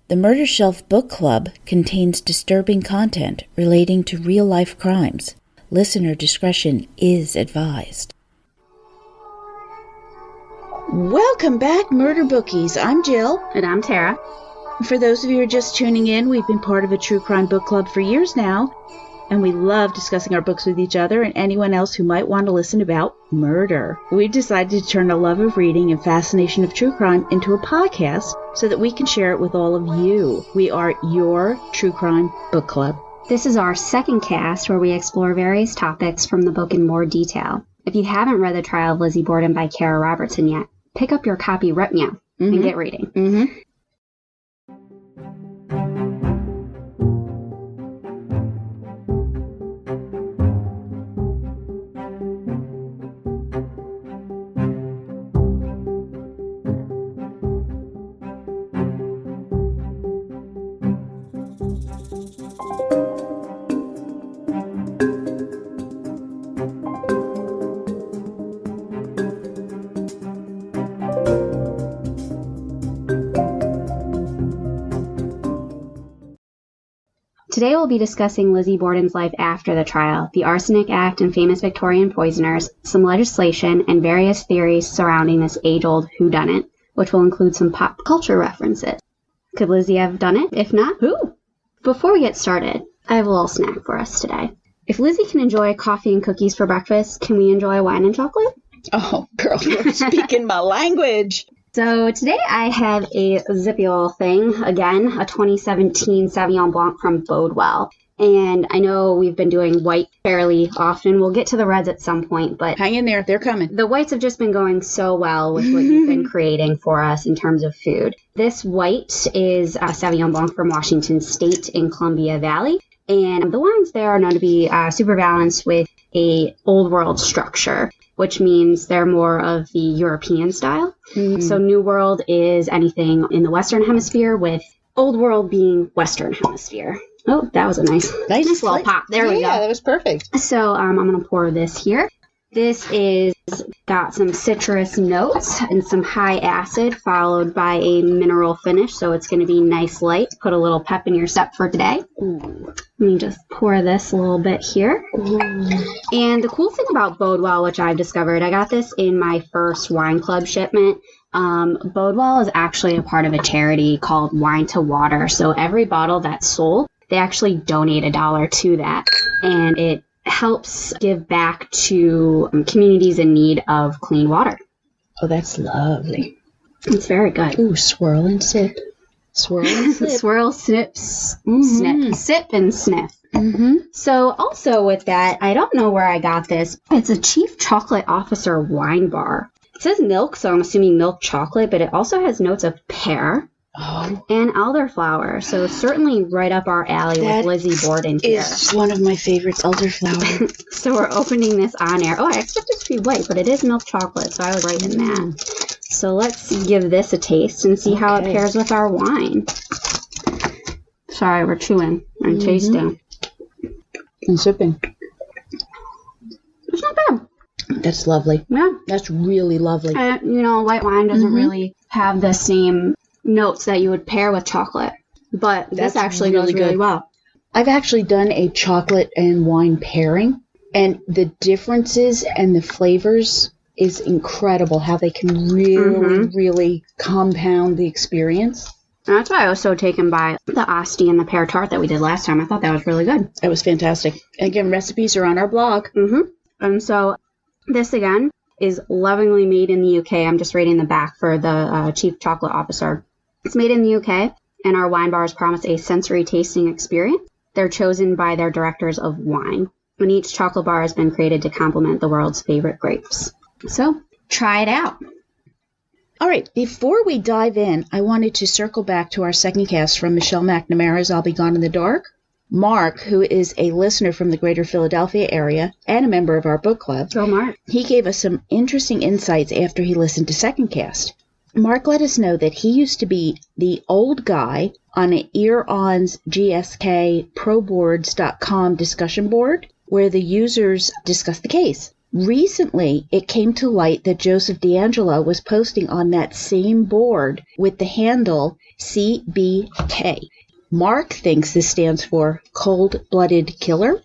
The Murder Shelf Book Club contains disturbing content relating to real-life crimes. Listener discretion is advised. Welcome back, Murder Bookies. I'm Jill. And I'm Tara. For those of you who are just tuning in, we've been part of a true crime book club for years now, and we love discussing our books with each other and anyone else who might want to listen about murder. We decided to turn a love of reading and fascination of true crime into a podcast so that we can share it with all of you. We are your true crime book club. This is our second cast where we explore various topics from the book in more detail. If you haven't read The Trial of Lizzie Borden by Kara Robertson yet, pick up your copy right now and get reading. Today we'll be discussing Lizzie Borden's life after the trial, the Arsenic Act and famous Victorian poisoners, some legislation, and various theories surrounding this age-old whodunit, which will include some pop culture references. Could Lizzie have done it? If not, who? Before we get started, I have a little snack for us today. If Lizzie can enjoy coffee and cookies for breakfast, can we enjoy wine and chocolate? Oh, girl, you're speaking my language. So today I have a zippy little thing, again, a 2017 Sauvignon Blanc from Bodwell. And I know we've been doing white fairly often. We'll get to the reds at some point, but hang in there, they're coming. The whites have just been going so well with what you've been creating for us in terms of food. This white is a Sauvignon Blanc from Washington State in Columbia Valley. And the wines there are known to be super balanced with a old world structure, which means they're more of the European style. So New World is anything in the Western Hemisphere, with Old World being Western Hemisphere. Oh, that was a nice little pop. There we go. Yeah, that was perfect. So I'm going to pour this here. This is got some citrus notes and some high acid, followed by a mineral finish. So it's going to be nice light. Put a little pep in your step for today. Ooh. Let me just pour this a little bit here. Ooh. And the cool thing about Bodwell, which I've discovered, I got this in my first wine club shipment. Bodwell is actually a part of a charity called Wine to Water. So every bottle that's sold, they actually donate $1 to that. And it helps give back to communities in need of clean water. Oh, that's lovely. It's very good. Ooh, swirl and sip. Swirl and sip. Swirl, snip, snip, sip, and sniff. So also with that, I don't know where I got this. It's a Chief Chocolate Officer wine bar. It says milk, so I'm assuming milk chocolate, but it also has notes of pear. And elderflower, so certainly right up our alley with Lizzie Borden here. Is one of my favorites, elderflower. So we're opening this on air. Oh, I expect it to be white, but it is milk chocolate, so I was right in that. So let's give this a taste and see how it pairs with our wine. Sorry, we're chewing and tasting. And sipping. It's not bad. That's lovely. Yeah. That's really lovely. White wine doesn't really have the same notes that you would pair with chocolate, but this actually goes really well. I've actually done a chocolate and wine pairing, and the differences and the flavors is incredible, how they can really compound the experience. And that's why I was so taken by the Asti and the pear tart that we did last time. I thought that was really good. It was fantastic. And again, recipes are on our blog. And so this again is lovingly made in the UK. I'm just reading the back for the Chief Chocolate Officer. It's made in the UK, and our wine bars promise a sensory tasting experience. They're chosen by their directors of wine, and each chocolate bar has been created to complement the world's favorite grapes. So, try it out. All right, before we dive in, I wanted to circle back to our second cast from Michelle McNamara's I'll Be Gone in the Dark. Mark, who is a listener from the greater Philadelphia area and a member of our book club, Mark. He gave us some interesting insights after he listened to second cast. Mark let us know that he used to be the old guy on an Ear-On's GSK ProBoards.com discussion board where the users discuss the case. Recently, it came to light that Joseph D'Angelo was posting on that same board with the handle CBK. Mark thinks this stands for cold-blooded killer.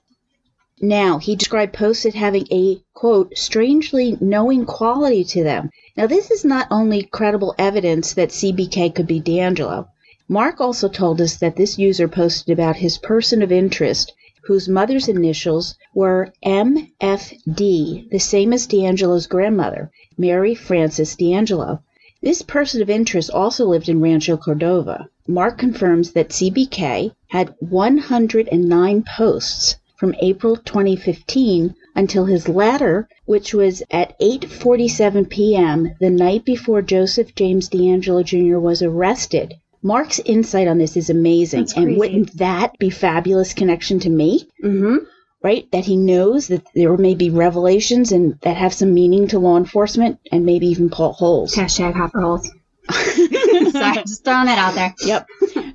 Now, he described posts as having a, quote, strangely knowing quality to them. Now, this is not only credible evidence that CBK could be D'Angelo. Mark also told us that this user posted about his person of interest, whose mother's initials were MFD, the same as D'Angelo's grandmother, Mary Frances D'Angelo. This person of interest also lived in Rancho Cordova. Mark confirms that CBK had 109 posts from April 2015 until his letter, which was at 8:47 p.m. the night before Joseph James D'Angelo Jr. was arrested. Mark's insight on this is amazing. And wouldn't that be fabulous connection to me? Mm-hmm. Right? That he knows that there may be revelations and that have some meaning to law enforcement and maybe even plot holes. Hashtag hopper holes. Sorry, just throwing that out there. Yep.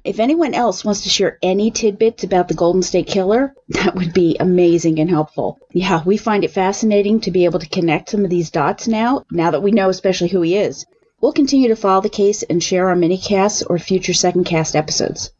If anyone else wants to share any tidbits about the Golden State Killer, that would be amazing and helpful. Yeah, we find it fascinating to be able to connect some of these dots now that we know especially who he is. We'll continue to follow the case and share our mini-casts or future 2ndCast episodes.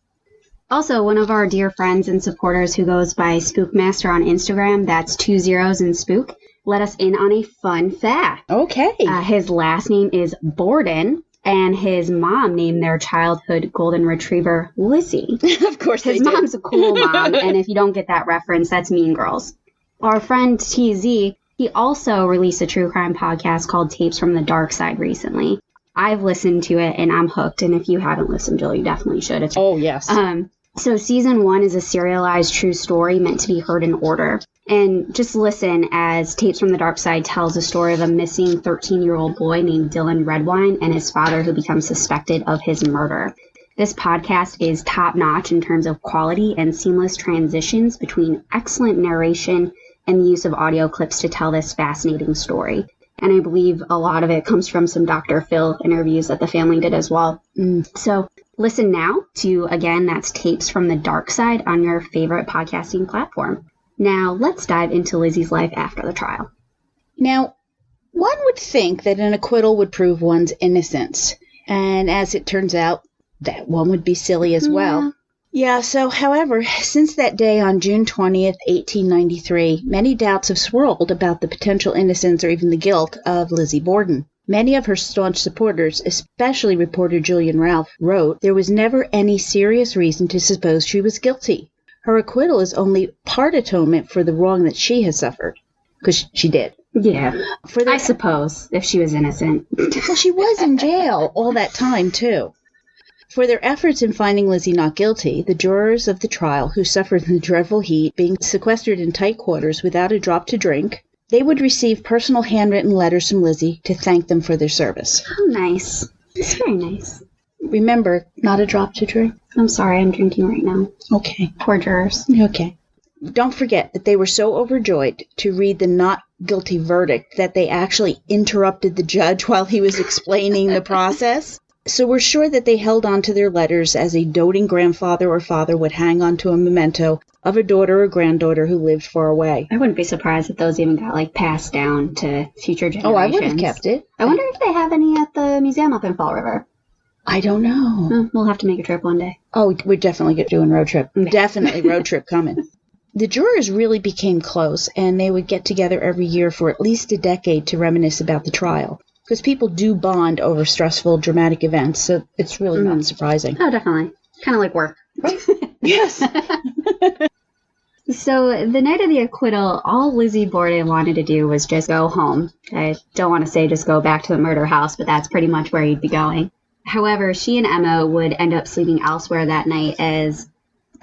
Also, one of our dear friends and supporters who goes by Spookmaster on Instagram, that's 2 zeros in Spook, let us in on a fun fact. Okay. His last name is Borden, and his mom named their childhood golden retriever Lizzie. Of course his mom's a cool mom, and if you don't get that reference, that's Mean Girls. Our friend TZ, he also released a true crime podcast called Tapes from the Dark Side recently. I've listened to it, and I'm hooked, and if you haven't listened, Jill, you definitely should. Oh, yes. So season 1 is a serialized true story meant to be heard in order. And just listen as Tapes from the Dark Side tells the story of a missing 13-year-old boy named Dylan Redwine and his father who becomes suspected of his murder. This podcast is top-notch in terms of quality and seamless transitions between excellent narration and the use of audio clips to tell this fascinating story. And I believe a lot of it comes from some Dr. Phil interviews that the family did as well. So listen now to, again, that's Tapes from the Dark Side on your favorite podcasting platform. Now, let's dive into Lizzie's life after the trial. Now, one would think that an acquittal would prove one's innocence. And as it turns out, that one would be silly as well. Yeah, so, however, since that day on June 20th, 1893, many doubts have swirled about the potential innocence or even the guilt of Lizzie Borden. Many of her staunch supporters, especially reporter Julian Ralph, wrote there was never any serious reason to suppose she was guilty. Her acquittal is only part atonement for the wrong that she has suffered. Because she did. Yeah, I suppose, if she was innocent. Well, she was in jail all that time, too. For their efforts in finding Lizzie not guilty, the jurors of the trial, who suffered the dreadful heat, being sequestered in tight quarters without a drop to drink, they would receive personal handwritten letters from Lizzie to thank them for their service. Oh, nice. It's very nice. Remember, not a drop to drink. I'm sorry, I'm drinking right now. Okay. Poor jurors. Okay. Don't forget that they were so overjoyed to read the not guilty verdict that they actually interrupted the judge while he was explaining the process. So we're sure that they held on to their letters as a doting grandfather or father would hang on to a memento of a daughter or granddaughter who lived far away. I wouldn't be surprised if those even got, passed down to future generations. Oh, I would have kept it. I wonder if they have any at the museum up in Fall River. I don't know. We'll have to make a trip one day. Oh, we're definitely doing a road trip. Definitely road trip coming. The jurors really became close, and they would get together every year for at least a decade to reminisce about the trial. Because people do bond over stressful, dramatic events, so it's really not surprising. Oh, definitely. Kind of like work. Right? Yes. So, the night of the acquittal, all Lizzie Borden wanted to do was just go home. I don't want to say just go back to the murder house, but that's pretty much where you'd be going. However, she and Emma would end up sleeping elsewhere that night as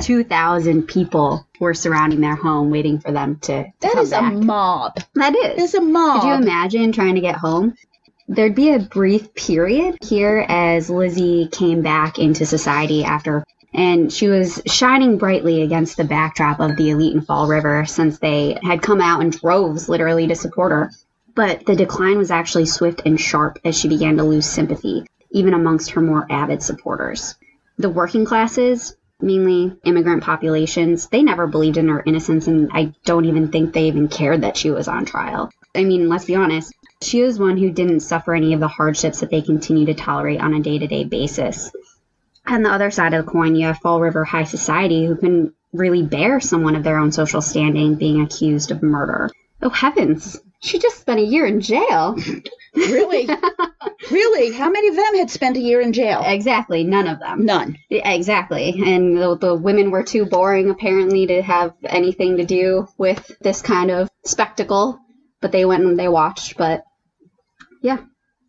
2,000 people were surrounding their home waiting for them to That come is back. a mob. That is. It's a mob. Could you imagine trying to get home? There'd be a brief period here as Lizzie came back into society after, and she was shining brightly against the backdrop of the elite in Fall River since they had come out in droves literally to support her. But the decline was actually swift and sharp as she began to lose sympathy, even amongst her more avid supporters. The working classes, mainly immigrant populations, they never believed in her innocence, and I don't even think they even cared that she was on trial. I mean, let's be honest. She was one who didn't suffer any of the hardships that they continue to tolerate on a day-to-day basis. On the other side of the coin, you have Fall River high society who can really bear someone of their own social standing being accused of murder. Oh, heavens. She just spent a year in jail. Really? Really? How many of them had spent a year in jail? Exactly. None of them. None. Exactly. And the women were too boring, apparently, to have anything to do with this kind of spectacle. But they went and they watched. But, yeah.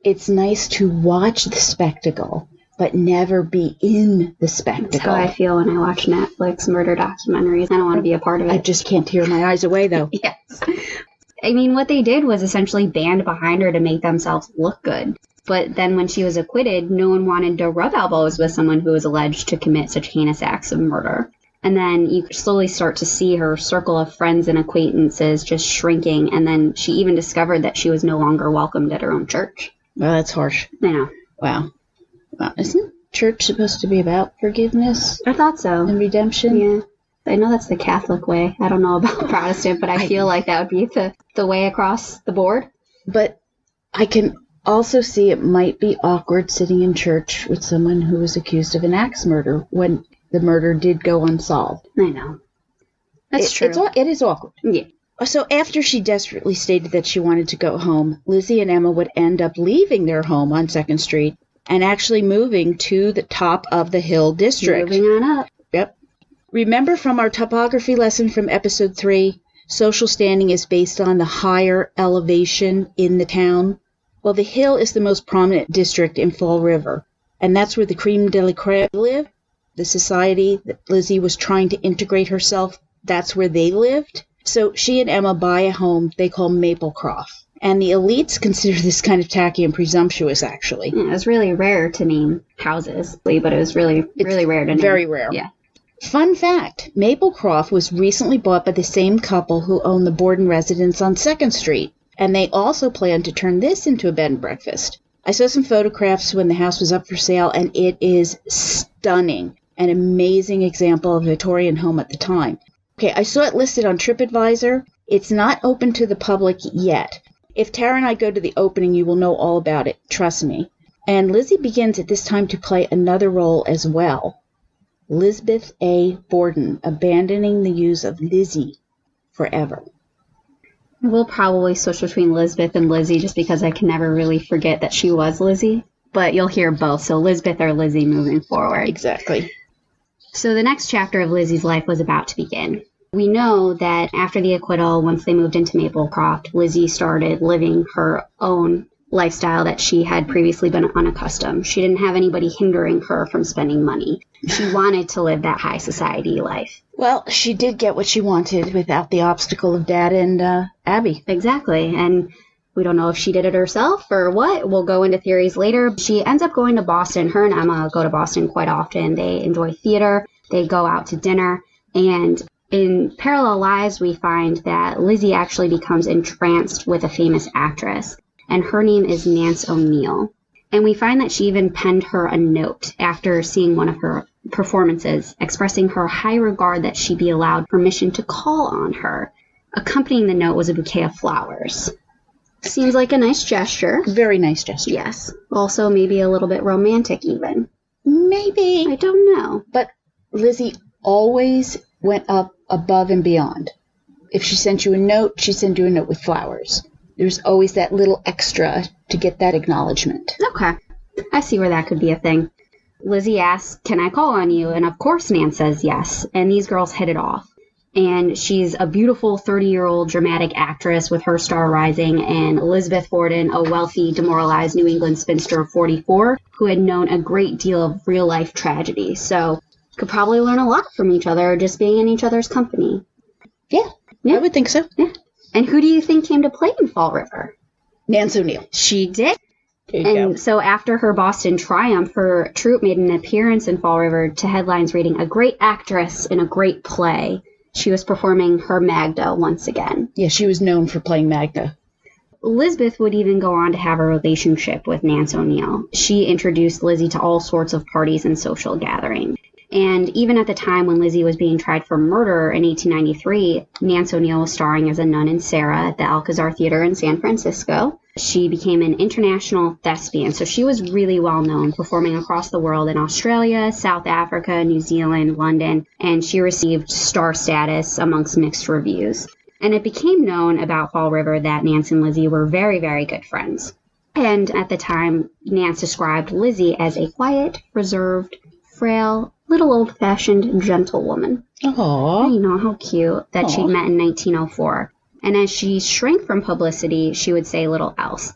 It's nice to watch the spectacle, but never be in the spectacle. That's how I feel when I watch Netflix murder documentaries. I don't want to be a part of it. I just can't tear my eyes away, though. Yes. I mean, what they did was essentially band behind her to make themselves look good. But then when she was acquitted, no one wanted to rub elbows with someone who was alleged to commit such heinous acts of murder. And then you slowly start to see her circle of friends and acquaintances just shrinking. And then she even discovered that she was no longer welcomed at her own church. Well, that's harsh. I know. Wow. Isn't church supposed to be about forgiveness? I thought so. And redemption? Yeah. I know that's the Catholic way. I don't know about Protestant, but I feel like that would be the way across the board. But I can also see it might be awkward sitting in church with someone who was accused of an axe murder when the murder did go unsolved. I know. That's true. It is awkward. Yeah. So after she desperately stated that she wanted to go home, Lizzie and Emma would end up leaving their home on 2nd Street and actually moving to the top of the Hill District. Moving on up. Yep. Remember from our topography lesson from episode 3, social standing is based on the higher elevation in the town? Well, the Hill is the most prominent district in Fall River, and that's where the creme de la creme live. The society that Lizzie was trying to integrate herself, that's where they lived. So she and Emma buy a home they call Maplecroft. And the elites consider this kind of tacky and presumptuous, actually. Yeah, it was really rare to name houses, but it was really rare to name. Very rare. Yeah. Fun fact, Maplecroft was recently bought by the same couple who own the Borden residence on 2nd Street, and they also plan to turn this into a bed and breakfast. I saw some photographs when the house was up for sale, and it is stunning. An amazing example of a Victorian home at the time. Okay, I saw it listed on TripAdvisor. It's not open to the public yet. If Tara and I go to the opening, you will know all about it. Trust me. And Lizzie begins at this time to play another role as well. Lisbeth A. Borden, abandoning the use of Lizzie forever. We'll probably switch between Lisbeth and Lizzie just because I can never really forget that she was Lizzie. But you'll hear both, so Lisbeth or Lizzie moving forward. Exactly. So the next chapter of Lizzie's life was about to begin. We know that after the acquittal, once they moved into Maplecroft, Lizzie started living her own lifestyle that she had previously been unaccustomed. She didn't have anybody hindering her from spending money. She wanted to live that high society life. Well, she did get what she wanted without the obstacle of Dad and Abby. Exactly, and we don't know if she did it herself or what. We'll go into theories later. She ends up going to Boston. Her and Emma go to Boston quite often. They enjoy theater. They go out to dinner. And in Parallel Lives, we find that Lizzie actually becomes entranced with a famous actress. And her name is Nance O'Neill. And we find that she even penned her a note after seeing one of her performances, expressing her high regard that she be allowed permission to call on her. Accompanying the note was a bouquet of flowers. Seems like a nice gesture. Very nice gesture. Yes. Also maybe a little bit romantic even. Maybe. I don't know. But Lizzie always went up above and beyond. If she sent you a note, she sent you a note with flowers. There's always that little extra to get that acknowledgement. Okay. I see where that could be a thing. Lizzie asks, "Can I call on you?" And of course Nan says yes. And these girls hit it off. And she's a beautiful 30-year-old dramatic actress with her star rising, and Elizabeth Borden, a wealthy, demoralized New England spinster of 44, who had known a great deal of real-life tragedy. So could probably learn a lot from each other just being in each other's company. Yeah, I would think so. Yeah. And who do you think came to play in Fall River? Nance O'Neill. She did. There you go. So after her Boston triumph, her troupe made an appearance in Fall River to headlines reading, "A great actress in a great play." She was performing her Magda once again. Yeah, she was known for playing Magda. Elizabeth would even go on to have a relationship with Nance O'Neill. She introduced Lizzie to all sorts of parties and social gatherings. And even at the time when Lizzie was being tried for murder in 1893, Nance O'Neill was starring as a nun in Sarah at the Alcazar Theater in San Francisco. She became an international thespian, so she was really well known, performing across the world in Australia, South Africa, New Zealand, London, and she received star status amongst mixed reviews. And it became known about Fall River that Nance and Lizzie were very, very good friends. And at the time, Nance described Lizzie as a quiet, reserved, frail, little old-fashioned gentlewoman. Aww. You know, how cute that she'd met in 1904. And as she shrank from publicity, she would say little else,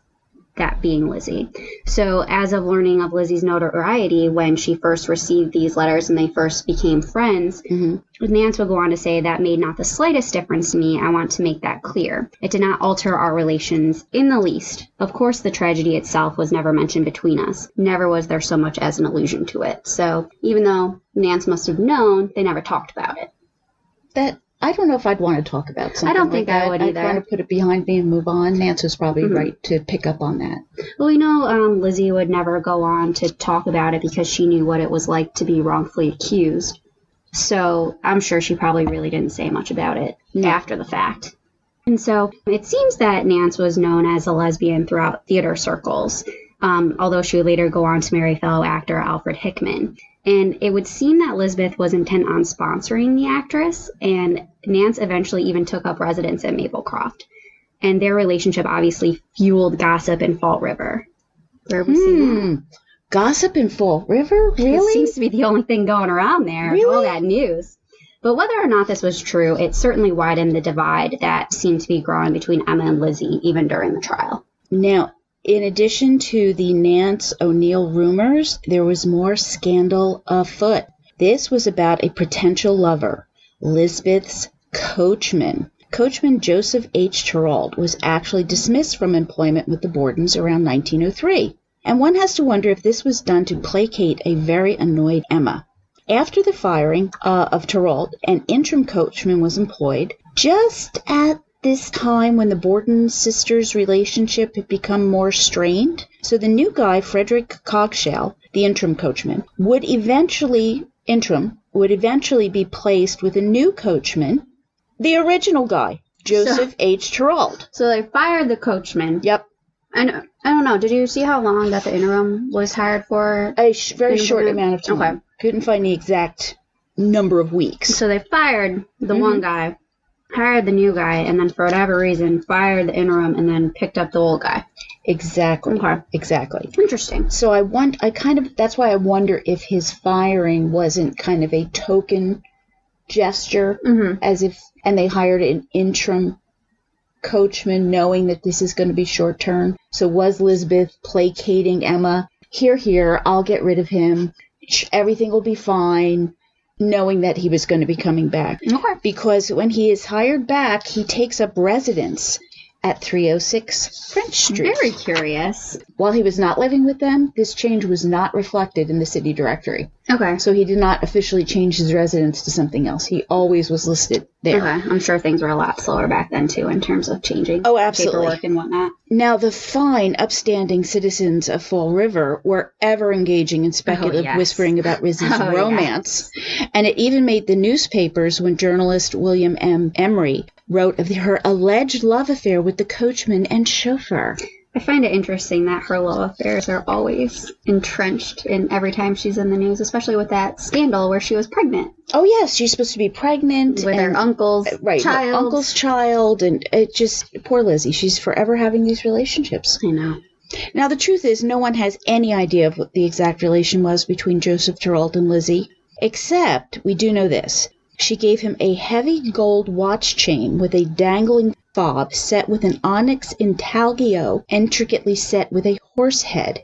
that being Lizzie. So as of learning of Lizzie's notoriety, when she first received these letters and they first became friends, Nance would go on to say, that made not the slightest difference to me. I want to make that clear. It did not alter our relations in the least. Of course, the tragedy itself was never mentioned between us. Never was there so much as an allusion to it. So even though Nance must have known, they never talked about it. I don't know if I'd want to talk about something. I don't think like I would either. I'd want to put it behind me and move on. Nance was probably right to pick up on that. Well, we know Lizzie would never go on to talk about it because she knew what it was like to be wrongfully accused. So I'm sure she probably really didn't say much about it after the fact. And so it seems that Nance was known as a lesbian throughout theater circles, although she would later go on to marry fellow actor Alfred Hickman. And it would seem that Lisbeth was intent on sponsoring the actress, and Nance eventually even took up residence at Maplecroft. And their relationship obviously fueled gossip in Fall River. Where have we seen that? Gossip in Fall River? Really? It seems to be the only thing going around there. Really? All that news. But whether or not this was true, it certainly widened the divide that seemed to be growing between Emma and Lizzie, even during the trial. Now, in addition to the Nance O'Neill rumors, there was more scandal afoot. This was about a potential lover, Lisbeth's coachman. Coachman Joseph H. Terrald was actually dismissed from employment with the Bordens around 1903. And one has to wonder if this was done to placate a very annoyed Emma. After the firing of Terrald, an interim coachman was employed just at this time when the Borden sisters' relationship had become more strained. So the new guy, Frederick Cogshall, the interim coachman, would eventually be placed with a new coachman, the original guy, Joseph H. Terrald. So they fired the coachman. Yep. And I don't know, did you see how long that the interim was hired for? A very short amount of time. Okay. Couldn't find the exact number of weeks. So they fired the one guy, hired the new guy, and then for whatever reason fired the interim and then picked up the old guy. Exactly. Okay. Exactly. Interesting. So that's why I wonder if his firing wasn't kind of a token gesture, and they hired an interim coachman knowing that this is going to be short term. So was Lisbeth placating Emma? Here, I'll get rid of him. Everything will be fine, knowing that he was going to be coming back. Okay. Because when he is hired back, he takes up residence at 306 French Street. Very curious. While he was not living with them, this change was not reflected in the city directory. Okay. So he did not officially change his residence to something else. He always was listed there. Okay. I'm sure things were a lot slower back then, too, in terms of changing paperwork and whatnot. Now, the fine, upstanding citizens of Fall River were ever engaging in speculative whispering about Lizzie's romance. Yes. And it even made the newspapers when journalist William M. Emery wrote of her alleged love affair with the coachman and chauffeur. I find it interesting that her love affairs are always entrenched in every time she's in the news, especially with that scandal where she was pregnant. Oh, yes, she's supposed to be pregnant. With her uncle's child. Her uncle's child, and it just, poor Lizzie, she's forever having these relationships. I know. Now, the truth is, no one has any idea of what the exact relation was between Joseph Terrald and Lizzie, except we do know this. She gave him a heavy gold watch chain with a dangling fob set with an onyx intaglio intricately set with a horse head.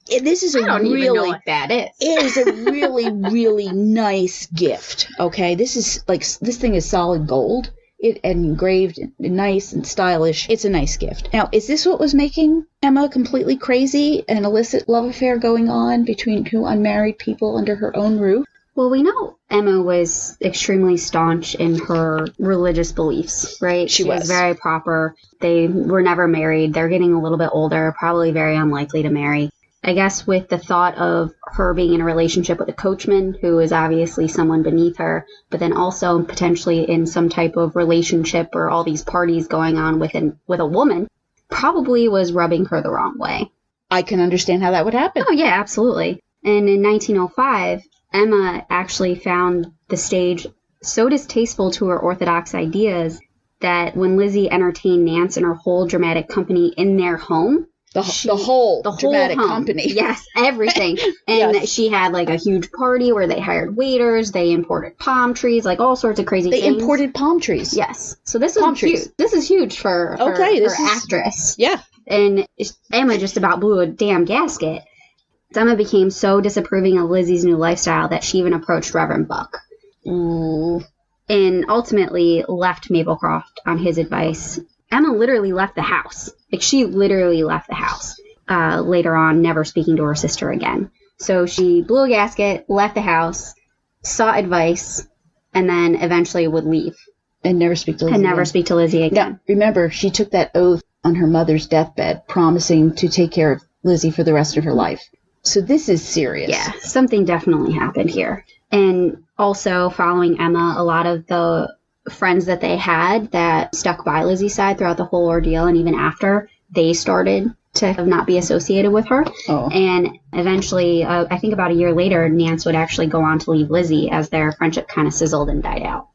This is I don't even know what that is. It is a really, really nice gift. Okay, this thing is solid gold. It engraved and nice and stylish. It's a nice gift. Now, is this what was making Emma completely crazy? An illicit love affair going on between two unmarried people under her own roof? Well, we know Emma was extremely staunch in her religious beliefs, right? She was very proper. They were never married. They're getting a little bit older, probably very unlikely to marry. I guess with the thought of her being in a relationship with a coachman who is obviously someone beneath her, but then also potentially in some type of relationship or all these parties going on with a woman, probably was rubbing her the wrong way. I can understand how that would happen. Oh, yeah, absolutely. And in 1905, Emma actually found the stage so distasteful to her orthodox ideas that when Lizzie entertained Nance and her whole dramatic company in their home, the whole dramatic home. Company. Yes, everything. And yes. She had like a huge party where they hired waiters, they imported palm trees, like all sorts of crazy things. They imported palm trees. Yes. So this is huge. This is huge for actress. Yeah. And Emma just about blew a damn gasket. Emma became so disapproving of Lizzie's new lifestyle that she even approached Reverend Buck. Ooh. And ultimately left Maplecroft on his advice. Emma literally left the house. Like, she literally left the house. Later on, never speaking to her sister again. So she blew a gasket, left the house, sought advice, and then eventually would leave. And never speak to Lizzie again. And never speak to Lizzie again. Now, remember, she took that oath on her mother's deathbed, promising to take care of Lizzie for the rest of her life. So this is serious. Yeah, something definitely happened here. And also, following Emma, a lot of the friends that they had that stuck by Lizzie's side throughout the whole ordeal and even after, they started to not be associated with her. Oh. And eventually, I think about a year later, Nance would actually go on to leave Lizzie as their friendship kind of sizzled and died out.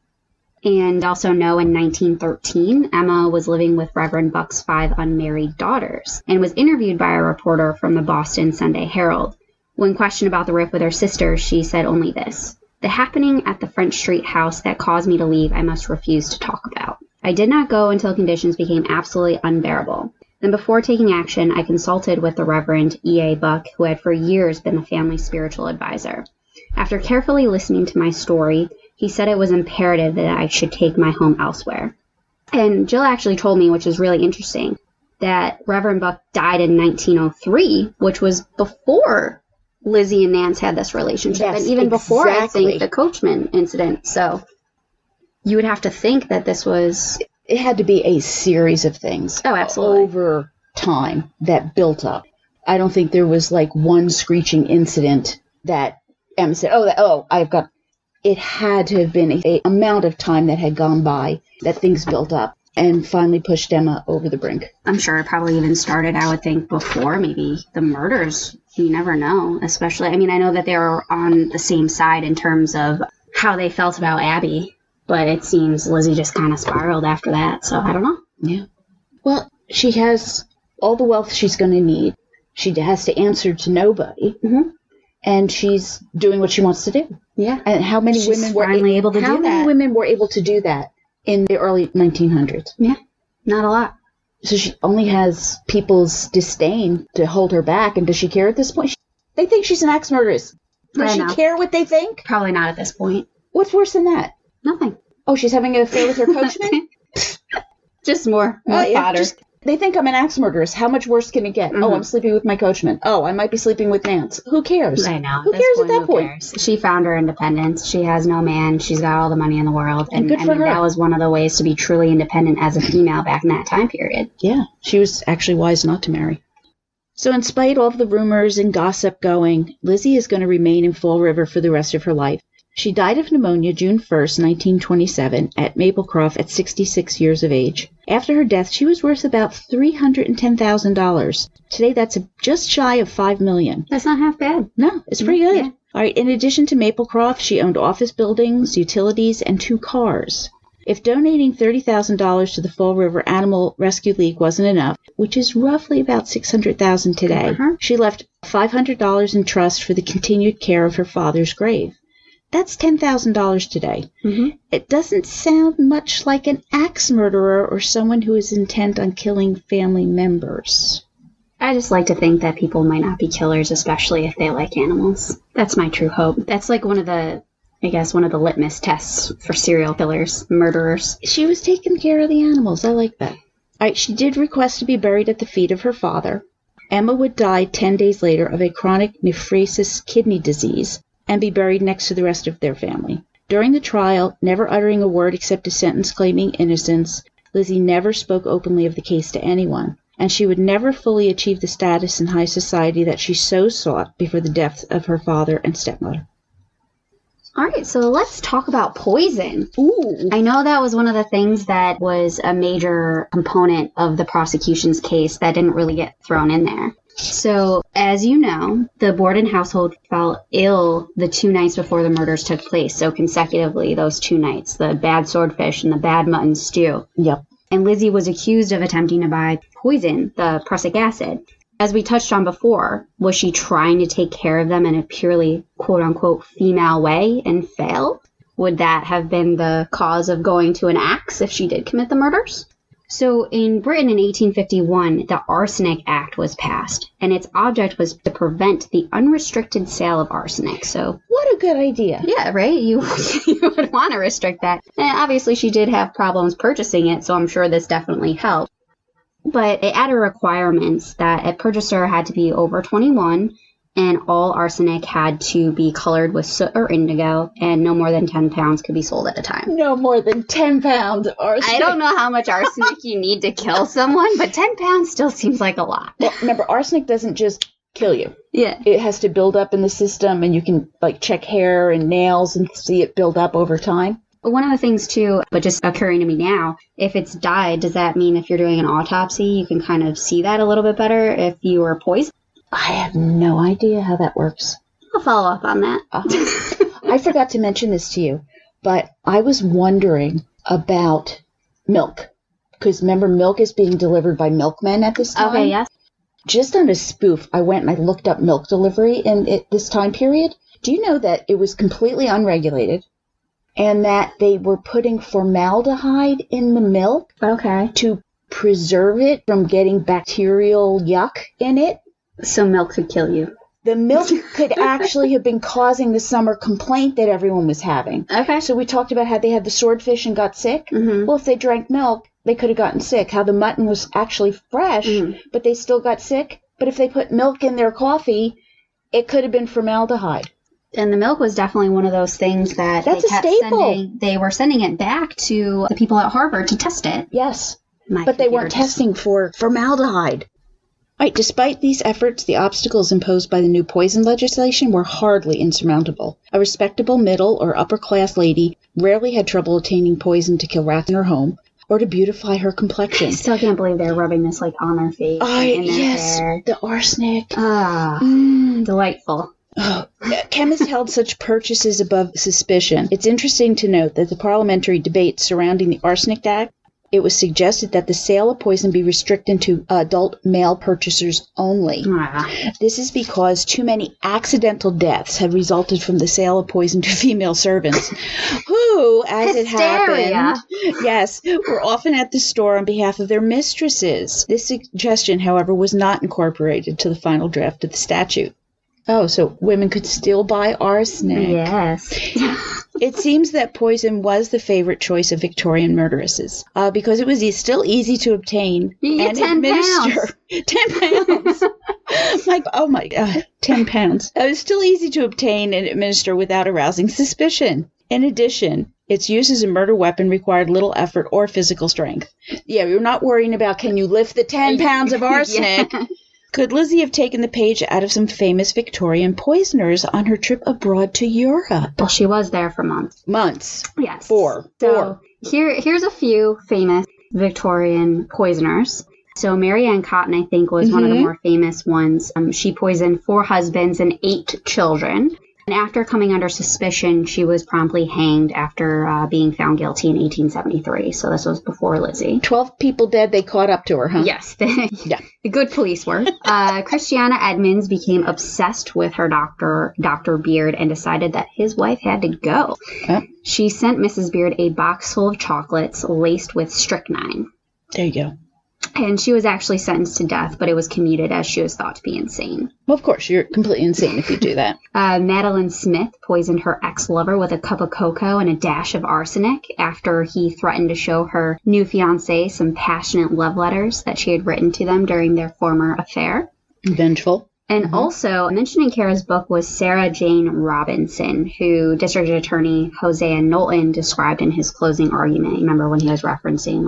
And also know in 1913, Emma was living with Reverend Buck's 5 unmarried daughters and was interviewed by a reporter from the Boston Sunday Herald. When questioned about the rift with her sister, she said only this: "The happening at the French Street house that caused me to leave I must refuse to talk about. I did not go until conditions became absolutely unbearable. Then before taking action, I consulted with the Reverend E.A. Buck, who had for years been the family's spiritual advisor. After carefully listening to my story, he said it was imperative that I should take my home elsewhere." And Jill actually told me, which is really interesting, that Reverend Buck died in 1903, which was before Lizzie and Nance had this relationship. Yes, and even before, I exactly. think, the Coachman incident. So you would have to think that this was... It had to be a series of things. Oh, absolutely. Over time that built up. I don't think there was like one screeching incident that Emma said, I've got... It had to have been an amount of time that had gone by that things built up and finally pushed Emma over the brink. I'm sure it probably even started, I would think, before maybe the murders. You never know, especially... I mean, I know that they were on the same side in terms of how they felt about Abby, but it seems Lizzie just kind of spiraled after that, so I don't know. Yeah. Well, she has all the wealth she's going to need. She has to answer to nobody. Mm-hmm. And she's doing what she wants to do. Yeah. And how many women were able to do that? How many women were able to do that in the early 1900s? Yeah. Not a lot. So she only has people's disdain to hold her back. And does she care at this point? They think she's an axe murderess. Does she care what they think? Probably not at this point. What's worse than that? Nothing. Oh, she's having an affair with her coachman? Just more fodder. They think I'm an axe murderess. How much worse can it get? Mm-hmm. Oh, I'm sleeping with my coachman. Oh, I might be sleeping with Nance. Who cares? I know. Who cares at that point? She found her independence. She has no man. She's got all the money in the world. And good for her. That was one of the ways to be truly independent as a female back in that time period. Yeah. She was actually wise not to marry. So in spite of all the rumors and gossip going, Lizzie is going to remain in Fall River for the rest of her life. She died of pneumonia June 1st, 1927, at Maplecroft at 66 years of age. After her death, she was worth about $310,000. Today, that's just shy of $5 million. That's not half bad. No, it's pretty good. Yeah. All right, in addition to Maplecroft, she owned office buildings, utilities, and 2 cars. If donating $30,000 to the Fall River Animal Rescue League wasn't enough, which is roughly about $600,000 today, she left $500 in trust for the continued care of her father's grave. That's $10,000 today. Mm-hmm. It doesn't sound much like an axe murderer or someone who is intent on killing family members. I just like to think that people might not be killers, especially if they like animals. That's my true hope. That's like one of the litmus tests for serial killers, murderers. She was taking care of the animals. I like that. All right, she did request to be buried at the feet of her father. Emma would die 10 days later of a chronic nephrosis kidney disease and be buried next to the rest of their family. During the trial, never uttering a word except a sentence claiming innocence, Lizzie never spoke openly of the case to anyone. and she would never fully achieve the status in high society that she so sought before the deaths of her father and stepmother. All right, so let's talk about poison. Ooh. I know that was one of the things that was a major component of the prosecution's case that didn't really get thrown in there. So, as you know, the Borden household fell ill the 2 nights before the murders took place. So consecutively, those 2 nights, the bad swordfish and the bad mutton stew. Yep. And Lizzie was accused of attempting to buy poison, the prussic acid. As we touched on before, was she trying to take care of them in a purely quote-unquote female way and fail? Would that have been the cause of going to an axe if she did commit the murders? So in Britain in 1851, the Arsenic Act was passed, and its object was to prevent the unrestricted sale of arsenic. So what a good idea. Yeah, right? You would want to restrict that. And obviously she did have problems purchasing it, so I'm sure this definitely helped. But it added requirements that a purchaser had to be over 21, and all arsenic had to be colored with soot or indigo, and no more than 10 pounds could be sold at a time. No more than 10 pounds of arsenic. I don't know how much arsenic you need to kill someone, but 10 pounds still seems like a lot. Well, remember, arsenic doesn't just kill you. Yeah. It has to build up in the system, and you can check hair and nails and see it build up over time. One of the things, too, but just occurring to me now, if it's dyed, does that mean if you're doing an autopsy, you can kind of see that a little bit better if you were poisoned? I have no idea how that works. I'll follow up on that. I forgot to mention this to you, but I was wondering about milk. Because remember, milk is being delivered by milkmen at this time? Okay, yes. Just on a spoof, I went and I looked up milk delivery in this time period. Do you know that it was completely unregulated? And that they were putting formaldehyde in the milk to preserve it from getting bacterial yuck in it. So milk could kill you. The milk could actually have been causing the summer complaint that everyone was having. Okay. So we talked about how they had the swordfish and got sick. Mm-hmm. Well, if they drank milk, they could have gotten sick. How the mutton was actually fresh, but they still got sick. But if they put milk in their coffee, it could have been formaldehyde. And the milk was definitely one of those things that That's a staple. They were sending it back to the people at Harvard to test it. Yes, but they weren't testing for formaldehyde. Right, despite these efforts, the obstacles imposed by the new poison legislation were hardly insurmountable. A respectable middle or upper-class lady rarely had trouble obtaining poison to kill rats in her home or to beautify her complexion. I still can't believe they're rubbing this on their face. Yes, hair. The arsenic. Delightful. Oh, chemists held such purchases above suspicion. It's interesting to note that the parliamentary debate surrounding the Arsenic Act, it was suggested that the sale of poison be restricted to adult male purchasers only. This is because too many accidental deaths had resulted from the sale of poison to female servants, who, as it happened, were often at the store on behalf of their mistresses. This suggestion, however, was not incorporated to the final draft of the statute. Oh, so women could still buy arsenic. Yes. It seems that poison was the favorite choice of Victorian murderesses because it was still easy to obtain and 10 administer. 10 pounds. 10 pounds. It was still easy to obtain and administer without arousing suspicion. In addition, its use as a murder weapon required little effort or physical strength. Yeah, we were not worrying about can you lift the 10 pounds of arsenic. Could Lizzie have taken the page out of some famous Victorian poisoners on her trip abroad to Europe? Well, she was there for months. Months. Yes. Four. Here's a few famous Victorian poisoners. So Mary Ann Cotton, I think, was one of the more famous ones. She poisoned 4 husbands and 8 children. And after coming under suspicion, she was promptly hanged after being found guilty in 1873. So this was before Lizzie. 12 people dead. They caught up to her, huh? Yes. Good police work. Christiana Edmonds became obsessed with her doctor, Dr. Beard, and decided that his wife had to go. She sent Mrs. Beard a box full of chocolates laced with strychnine. There you go. And she was actually sentenced to death, but it was commuted as she was thought to be insane. Well, of course, you're completely insane if you do that. Madeline Smith poisoned her ex-lover with a cup of cocoa and a dash of arsenic after he threatened to show her new fiancé some passionate love letters that she had written to them during their former affair. Vengeful. And also, mentioned in Kara's book was Sarah Jane Robinson, who District Attorney Hosea Knowlton described in his closing argument. Remember when he was referencing,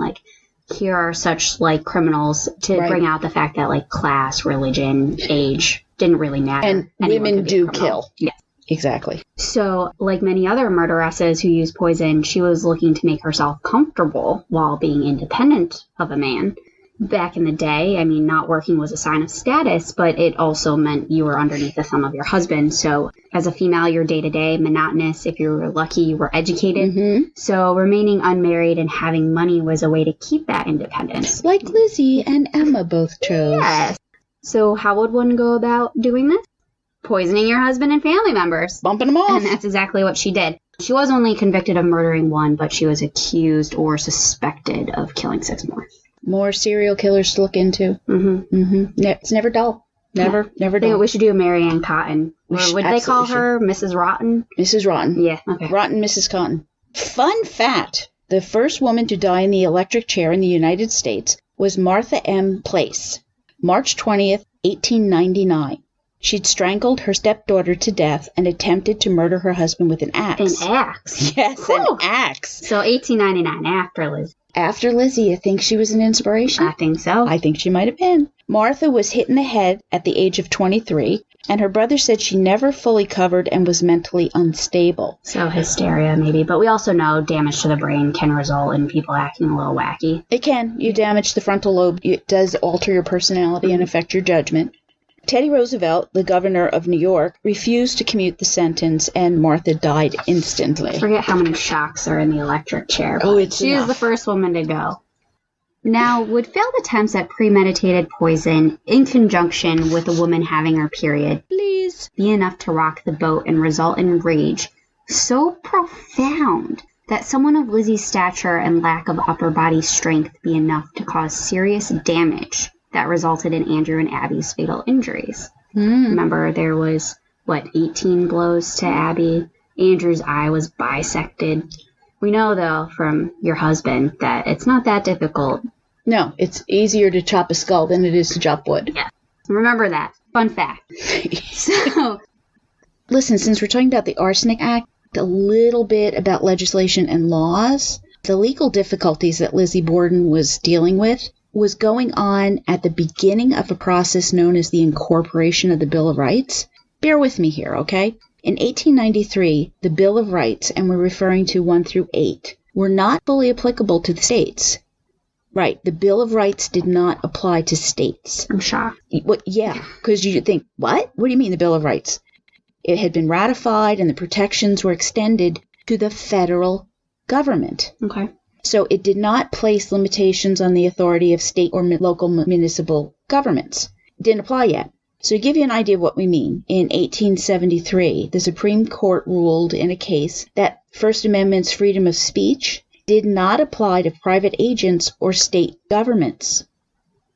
here are such, like, criminals to bring out the fact that, like, class, religion, age didn't really matter. And women do kill. Yeah. Exactly. So, like many other murderesses who use poison, she was looking to make herself comfortable while being independent of a man. Back in the day, I mean, not working was a sign of status, but it also meant you were underneath the thumb of your husband. So, as a female, you're day-to-day, monotonous. If you were lucky, you were educated. Mm-hmm. So, remaining unmarried and having money was a way to keep that independence. Like Lizzie and Emma both chose. Yes. So, how would one go about doing this? Poisoning your husband and family members. Bumping them off. And that's exactly what she did. She was only convicted of murdering one, but she was accused or suspected of killing 6 more. More serial killers to look into. Mm-hmm. Mm-hmm. It's never dull. Never dull. I think we should do Mary Ann Cotton. Or would they call her Mrs. Rotten? Mrs. Rotten. Yeah, okay. Rotten Mrs. Cotton. Fun fact. The first woman to die in the electric chair in the United States was Martha M. Place, March 20th, 1899. She'd strangled her stepdaughter to death and attempted to murder her husband with an axe. An axe? Yes, Whew. an axe. So 1899, after Lizzie. After Lizzie, I think she was an inspiration. I think so. I think she might have been. Martha was hit in the head at the age of 23, and her brother said she never fully recovered and was mentally unstable. So hysteria, maybe. But we also know damage to the brain can result in people acting a little wacky. It can. You damage the frontal lobe. It does alter your personality and affect your judgment. Teddy Roosevelt, the governor of New York, refused to commute the sentence, and Martha died instantly. I forget how many shocks are in the electric chair. She was the first woman to go. Now, would failed attempts at premeditated poison in conjunction with a woman having her period be enough to rock the boat and result in rage so profound that someone of Lizzie's stature and lack of upper body strength be enough to cause serious damage that resulted in Andrew and Abby's fatal injuries? Remember, there was, 18 blows to Abby? Andrew's eye was bisected. We know, though, from your husband that it's not that difficult. No, it's easier to chop a skull than it is to chop wood. Yeah. Remember that. Fun fact. So, listen, since we're talking about the Arsenic Act, a little bit about legislation and laws. The legal difficulties that Lizzie Borden was dealing with was going on at the beginning of a process known as the incorporation of the Bill of Rights. Bear with me here, okay? In 1893, the Bill of Rights, and we're referring to 1 through 8, were not fully applicable to the states. Right, the Bill of Rights did not apply to states. I'm shocked. Yeah, because you think, what? What do you mean the Bill of Rights? It had been ratified and the protections were extended to the federal government. Okay. So it did not place limitations on the authority of state or local municipal governments. It didn't apply yet. So to give you an idea of what we mean, in 1873, the Supreme Court ruled in a case that First Amendment's freedom of speech did not apply to private agents or state governments.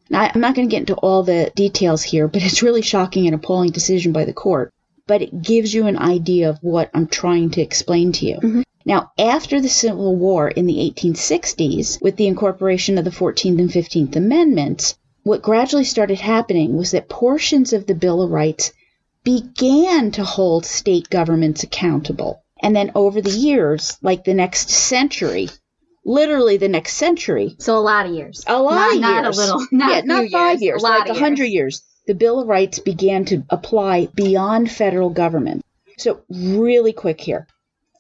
Now, I'm not going to get into all the details here, but it's really shocking and appalling decision by the court. But it gives you an idea of what I'm trying to explain to you. Mm-hmm. Now, after the Civil War in the 1860s, with the incorporation of the 14th and 15th Amendments, what gradually started happening was that portions of the Bill of Rights began to hold state governments accountable. And then over the years, like the next century, literally the next century. So a lot of years. A lot of years. Not a little. Not 5 years. Like 100 years. The Bill of Rights began to apply beyond federal government. So really quick here.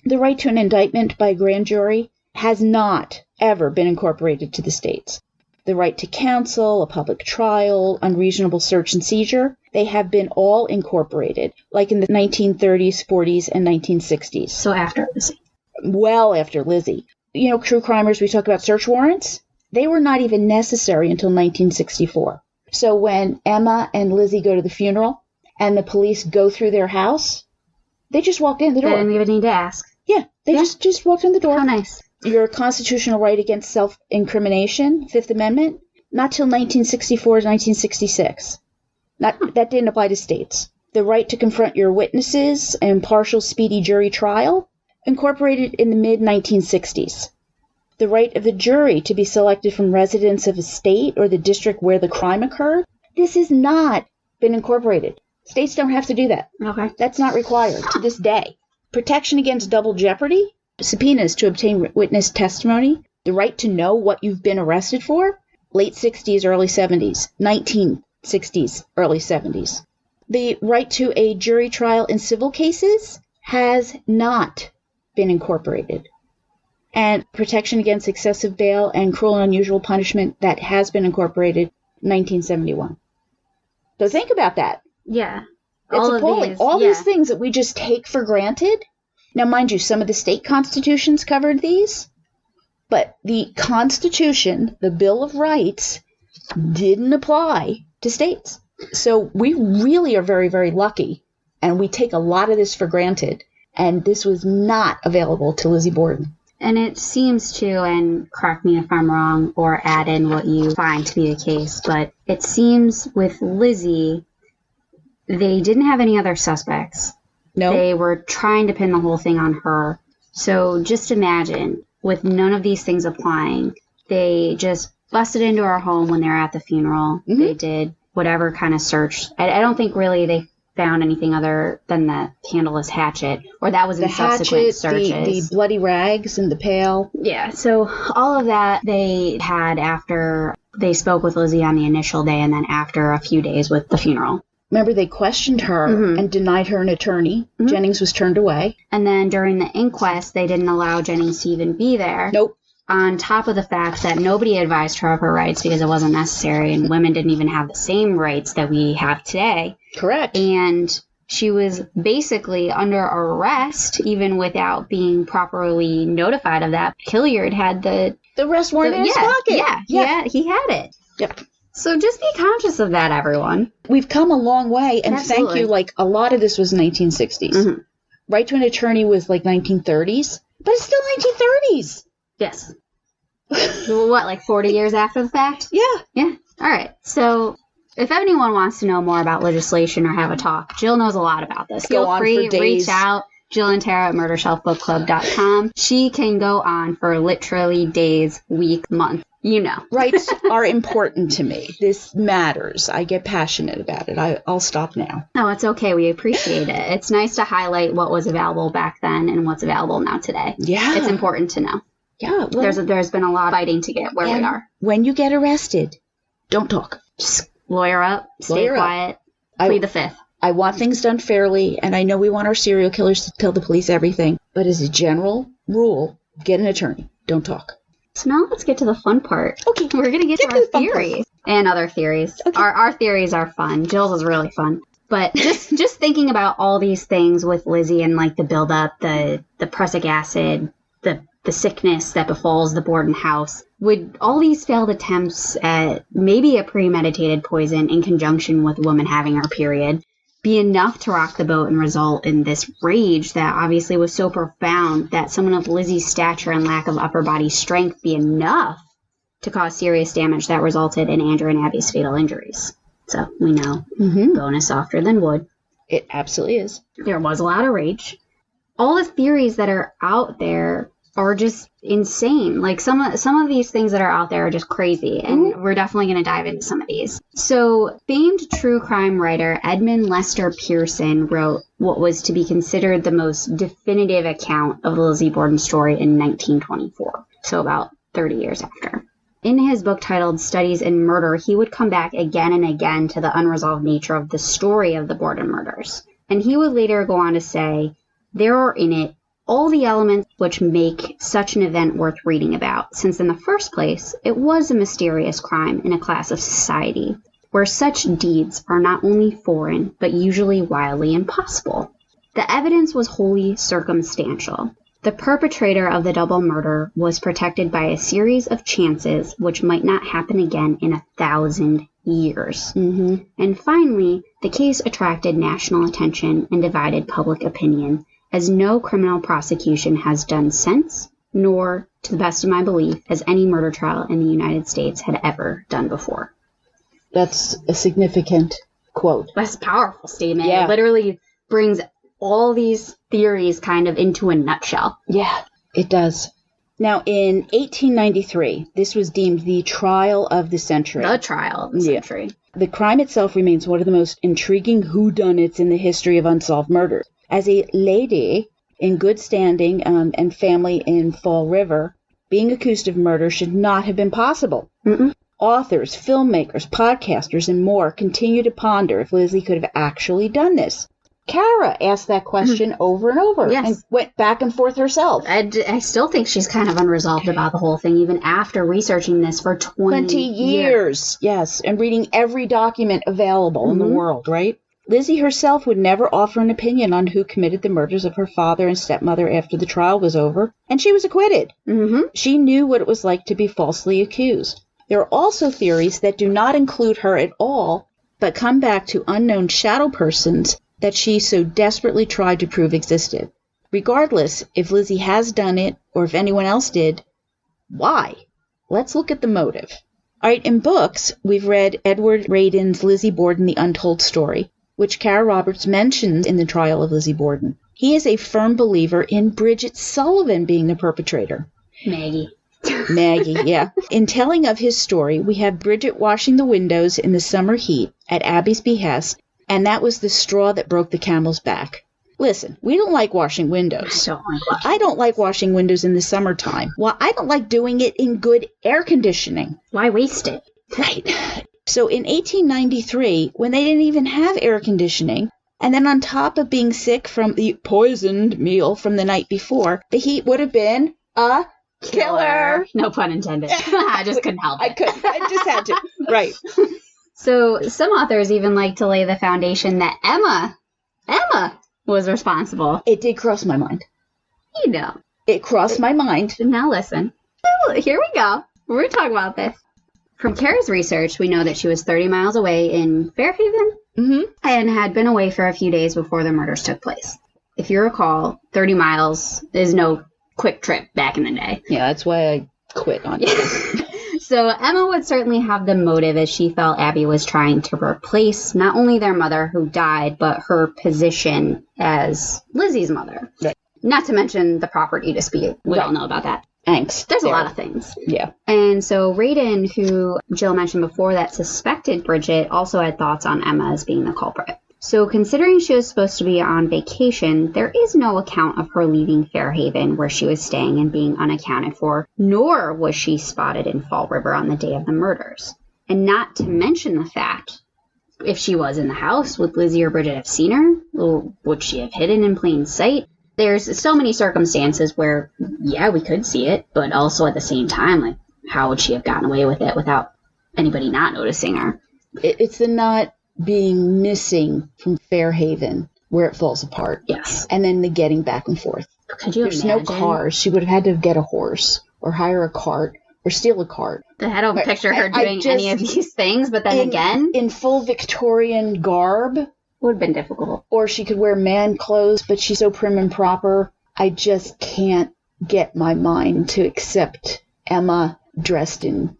The right to an indictment by a grand jury has not ever been incorporated to the states. The right to counsel, a public trial, unreasonable search and seizure, they have been all incorporated, like in the 1930s, 40s, and 1960s. So after Lizzie. Well after Lizzie. You know, true crimers, we talk about search warrants. They were not even necessary until 1964. So when Emma and Lizzie go to the funeral and the police go through their house, they just walked in the door. They didn't even need to ask. Yeah, they just walked in the door. How nice. Your constitutional right against self-incrimination, Fifth Amendment, not till 1964 to 1966. That didn't apply to states. The right to confront your witnesses, an impartial, speedy jury trial, incorporated in the mid-1960s. The right of the jury to be selected from residents of a state or the district where the crime occurred, this has not been incorporated. States don't have to do that. Okay. That's not required to this day. Protection against double jeopardy, subpoenas to obtain witness testimony, The right to know what you've been arrested for? Late 60s, early 70s. 1960s, early 70s. The right to a jury trial in civil cases has not been incorporated. And protection against excessive bail and cruel and unusual punishment, that has been incorporated 1971. So think about that. Yeah. It's appalling. All these things that we just take for granted. Now, mind you, some of the state constitutions covered these, but the Constitution, the Bill of Rights, didn't apply to states. So we really are very, very lucky, and we take a lot of this for granted, and this was not available to Lizzie Borden. And it seems to, and correct me if I'm wrong, or add in what you find to be the case, but it seems with Lizzie, they didn't have any other suspects. No. They were trying to pin the whole thing on her. So just imagine, with none of these things applying, they just busted into her home when they were at the funeral. Mm-hmm. They did whatever kind of search. I don't think really they found anything other than the handleless hatchet, or that was in subsequent searches. The bloody rags and the pail. Yeah, so all of that they had after they spoke with Lizzie on the initial day, and then after a few days with the funeral. Remember, they questioned her and denied her an attorney. Mm-hmm. Jennings was turned away. And then during the inquest, they didn't allow Jennings to even be there. Nope. On top of the fact that nobody advised her of her rights because it wasn't necessary, and women didn't even have the same rights that we have today. Correct. And she was basically under arrest, even without being properly notified of that. Hilliard had the arrest warrant in his pocket. Yeah, he had it. Yep. So just be conscious of that, everyone. We've come a long way, and Absolutely. Thank you. Like, a lot of this was 1960s. Mm-hmm. Right to an attorney was like 1930s, but it's still 1930s. Yes. What, like 40 years after the fact? Yeah. Yeah. All right. So if anyone wants to know more about legislation or have a talk, Jill knows a lot about this. Feel free, reach out. Jill and Tara at murdershelfbookclub.com. She can go on for literally days, week, month. You know. Rights are important to me. This matters. I get passionate about it. I'll stop now. No, it's okay. We appreciate it. It's nice to highlight what was available back then and what's available now today. Yeah. It's important to know. Yeah. Well, there's been a lot of fighting to get where we are. When you get arrested, don't talk. Just lawyer up, stay quiet, plead the fifth. I want things done fairly, and I know we want our serial killers to tell the police everything, but as a general rule, get an attorney. Don't talk. So now let's get to the fun part. Okay. We're going to get to our theories and other theories. Okay. Our theories are fun. Jill's is really fun. But just thinking about all these things with Lizzie and like the buildup, the prussic acid, the sickness that befalls the Borden house, would all these failed attempts at maybe a premeditated poison in conjunction with a woman having her period be enough to rock the boat and result in this rage that obviously was so profound that someone of Lizzie's stature and lack of upper body strength be enough to cause serious damage that resulted in Andrew and Abby's fatal injuries? So we know bone is softer than wood. It absolutely is. There was a lot of rage. All the theories that are out there are just insane. Like some of these things that are out there are just crazy, and we're definitely going to dive into some of these. So famed true crime writer Edmund Lester Pearson wrote what was to be considered the most definitive account of the Lizzie Borden story in 1924, so about 30 years after. In his book titled Studies in Murder, he would come back again and again to the unresolved nature of the story of the Borden murders. And he would later go on to say, there are in it all the elements which make such an event worth reading about, since in the first place, it was a mysterious crime in a class of society, where such deeds are not only foreign, but usually wildly impossible. The evidence was wholly circumstantial. The perpetrator of the double murder was protected by a series of chances which might not happen again in 1,000 years. And finally, the case attracted national attention and divided public opinion, as no criminal prosecution has done since, nor, to the best of my belief, has any murder trial in the United States had ever done before. That's a significant quote. That's a powerful statement. Yeah. It literally brings all these theories kind of into a nutshell. Yeah, it does. Now, in 1893, this was deemed the trial of the century. The trial of the century. The crime itself remains one of the most intriguing whodunits in the history of unsolved murders. As a lady in good standing and family in Fall River being accused of murder should not have been possible. Authors, filmmakers, podcasters, and more continue to ponder if Lizzie could have actually done this. Kara asked that question over and over and went back and forth herself. I still think she's kind of unresolved about the whole thing, even after researching this for 20 years. Yes, and reading every document available in the world, right? Lizzie herself would never offer an opinion on who committed the murders of her father and stepmother after the trial was over, and she was acquitted. She knew what it was like to be falsely accused. There are also theories that do not include her at all, but come back to unknown shadow persons that she so desperately tried to prove existed. Regardless, if Lizzie has done it, or if anyone else did, why? Let's look at the motive. All right, in books, we've read Edward Radin's Lizzie Borden, The Untold Story, which Kara Roberts mentions in the Trial of Lizzie Borden. He is a firm believer in Bridget Sullivan being the perpetrator. Maggie, yeah. In telling of his story, we have Bridget washing the windows in the summer heat at Abby's behest, and that was the straw that broke the camel's back. Listen, we don't like washing windows. I don't like washing windows in the summertime. Well, I don't like doing it in good air conditioning. Why waste it? Right. So in 1893, when they didn't even have air conditioning, and then on top of being sick from the poisoned meal from the night before, the heat would have been a killer. No pun intended. I just couldn't help it. I just had to. Right. So some authors even like to lay the foundation that Emma was responsible. It did cross my mind. You know. It crossed my mind. Now listen. Here we go. We're going to talk about this. From Kara's research, we know that she was 30 miles away in Fairhaven and had been away for a few days before the murders took place. If you recall, 30 miles is no quick trip back in the day. Yeah, that's why I quit on it. So Emma would certainly have the motive, as she felt Abby was trying to replace not only their mother who died, but her position as Lizzie's mother. Right. Not to mention the property dispute. We all know about that. Thanks. There's a lot of things. Yeah. And so Radin, who Jill mentioned before that suspected Bridget, also had thoughts on Emma as being the culprit. So considering she was supposed to be on vacation, there is no account of her leaving Fairhaven, where she was staying, and being unaccounted for, nor was she spotted in Fall River on the day of the murders. And not to mention the fact, if she was in the house, would Lizzie or Bridget have seen her? Or would she have hidden in plain sight? There's so many circumstances where, yeah, we could see it, but also at the same time, like, how would she have gotten away with it without anybody not noticing her? It's the not being missing from Fairhaven where it falls apart. Yes. And then the getting back and forth. Could you There's imagine? no cars. She would have had to get a horse or hire a cart or steal a cart. I don't picture her doing any of these things, but then again, in full Victorian garb, would have been difficult. Or she could wear man clothes, but she's so prim and proper. I just can't get my mind to accept Emma dressed in...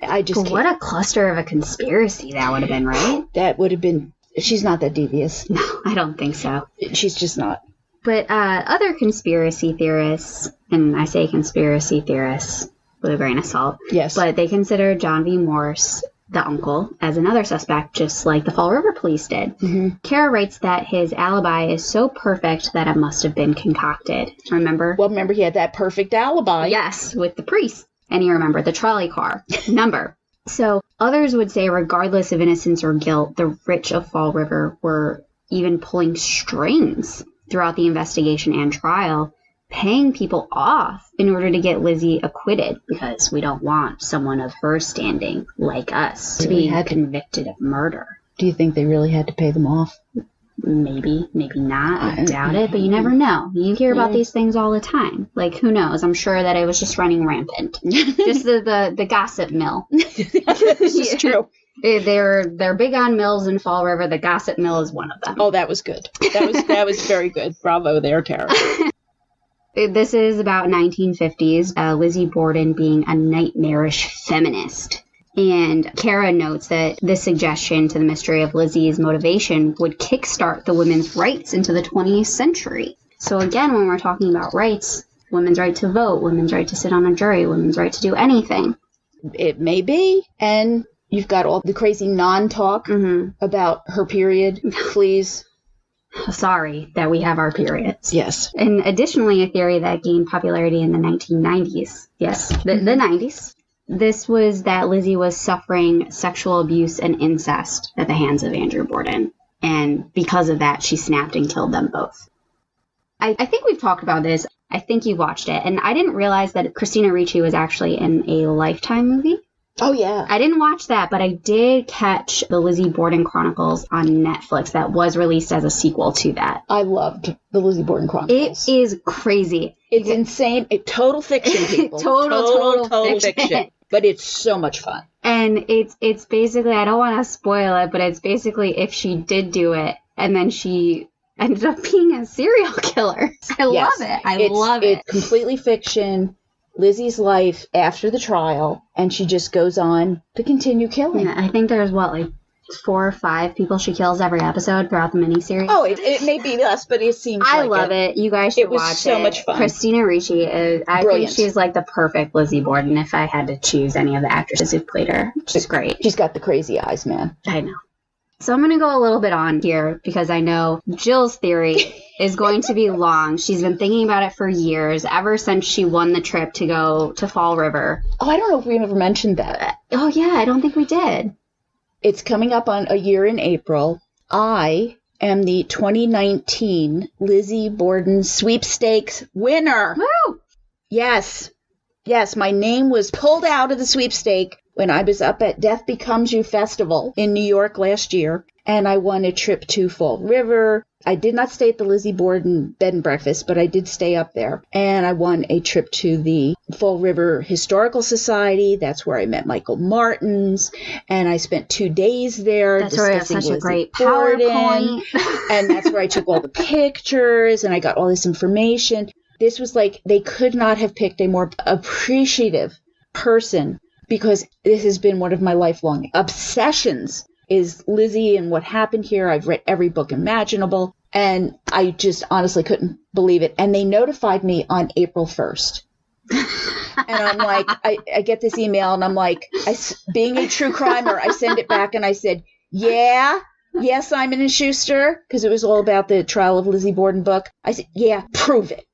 I just can't. What a cluster of a conspiracy that would have been, right? That would have been... She's not that devious. No, I don't think so. She's just not. But other conspiracy theorists, and I say conspiracy theorists with a grain of salt, yes, but they consider John V. Morse, the uncle, as another suspect, just like the Fall River police did. Kara writes that his alibi is so perfect that it must have been concocted. Remember? Well, remember he had that perfect alibi. Yes, with the priest. And you remember the trolley car number. So others would say, regardless of innocence or guilt, the rich of Fall River were even pulling strings throughout the investigation and trial, paying people off in order to get Lizzie acquitted, because we don't want someone of her standing, like us, to be convicted of murder. Do you think they really had to pay them off? Maybe, maybe not. I doubt it, but you never know. You hear about these things all the time. Like, who knows? I'm sure that it was just running rampant. Just the gossip mill. This is true. They're big on mills in Fall River. The gossip mill is one of them. Oh, that was good. That was very good. Bravo there, Kara. This is about 1950s. Lizzie Borden being a nightmarish feminist. And Kara notes that this suggestion to the mystery of Lizzie's motivation would kickstart the women's rights into the 20th century. So again, when we're talking about rights, women's right to vote, women's right to sit on a jury, women's right to do anything. It may be. And you've got all the crazy non-talk about her period. Please. sorry that we have our periods. Yes. And additionally, a theory that gained popularity in the 1990s. Yes, the 90s. This was that Lizzie was suffering sexual abuse and incest at the hands of Andrew Borden. And because of that, she snapped and killed them both. I think we've talked about this. I think you watched it. And I didn't realize that Christina Ricci was actually in a Lifetime movie. Oh, yeah. I didn't watch that, but I did catch the Lizzie Borden Chronicles on Netflix that was released as a sequel to that. I loved the Lizzie Borden Chronicles. It is crazy. It's insane. Total fiction, people. total fiction. But it's so much fun. And it's basically, I don't want to spoil it, but it's basically if she did do it and then she ended up being a serial killer. I love it. I love it. It's completely fiction. Lizzie's life after the trial, and she just goes on to continue killing. Yeah, I think there's, 4 or 5 people she kills every episode throughout the miniseries? Oh, it may be less, but it seems I love it. You guys should watch it. It was so much fun. Christina Ricci is, I brilliant. think she's like the perfect Lizzie Borden if I had to choose any of the actresses who played her. She's great. She's got the crazy eyes, man. I know. So I'm going to go a little bit on here because I know Jill's theory is going to be long. She's been thinking about it for years, ever since she won the trip to go to Fall River. Oh, I don't know if we ever mentioned that. Oh, yeah, I don't think we did. It's coming up on a year in April. I am the 2019 Lizzie Borden sweepstakes winner. Woo! Yes, my name was pulled out of the sweepstake when I was up at Death Becomes You Festival in New York last year, and I won a trip to Fall River. I did not stay at the Lizzie Borden bed and breakfast, but I did stay up there. And I won a trip to the Fall River Historical Society. That's where I met Michael Martins. And I spent 2 days there. That's where I have such Lizzie a great Borden. PowerPoint. And that's where I took all the pictures, and I got all this information. This was like, they could not have picked a more appreciative person, because this has been one of my lifelong obsessions, is Lizzie and what happened here. I've read every book imaginable, and I just honestly couldn't believe it. And they notified me on April 1st. And I'm like, I get this email, and I'm like, being a true crimer, I send it back, and I said, yeah, Simon & Schuster, because it was all about the Trial of Lizzie Borden book. I said, yeah, prove it.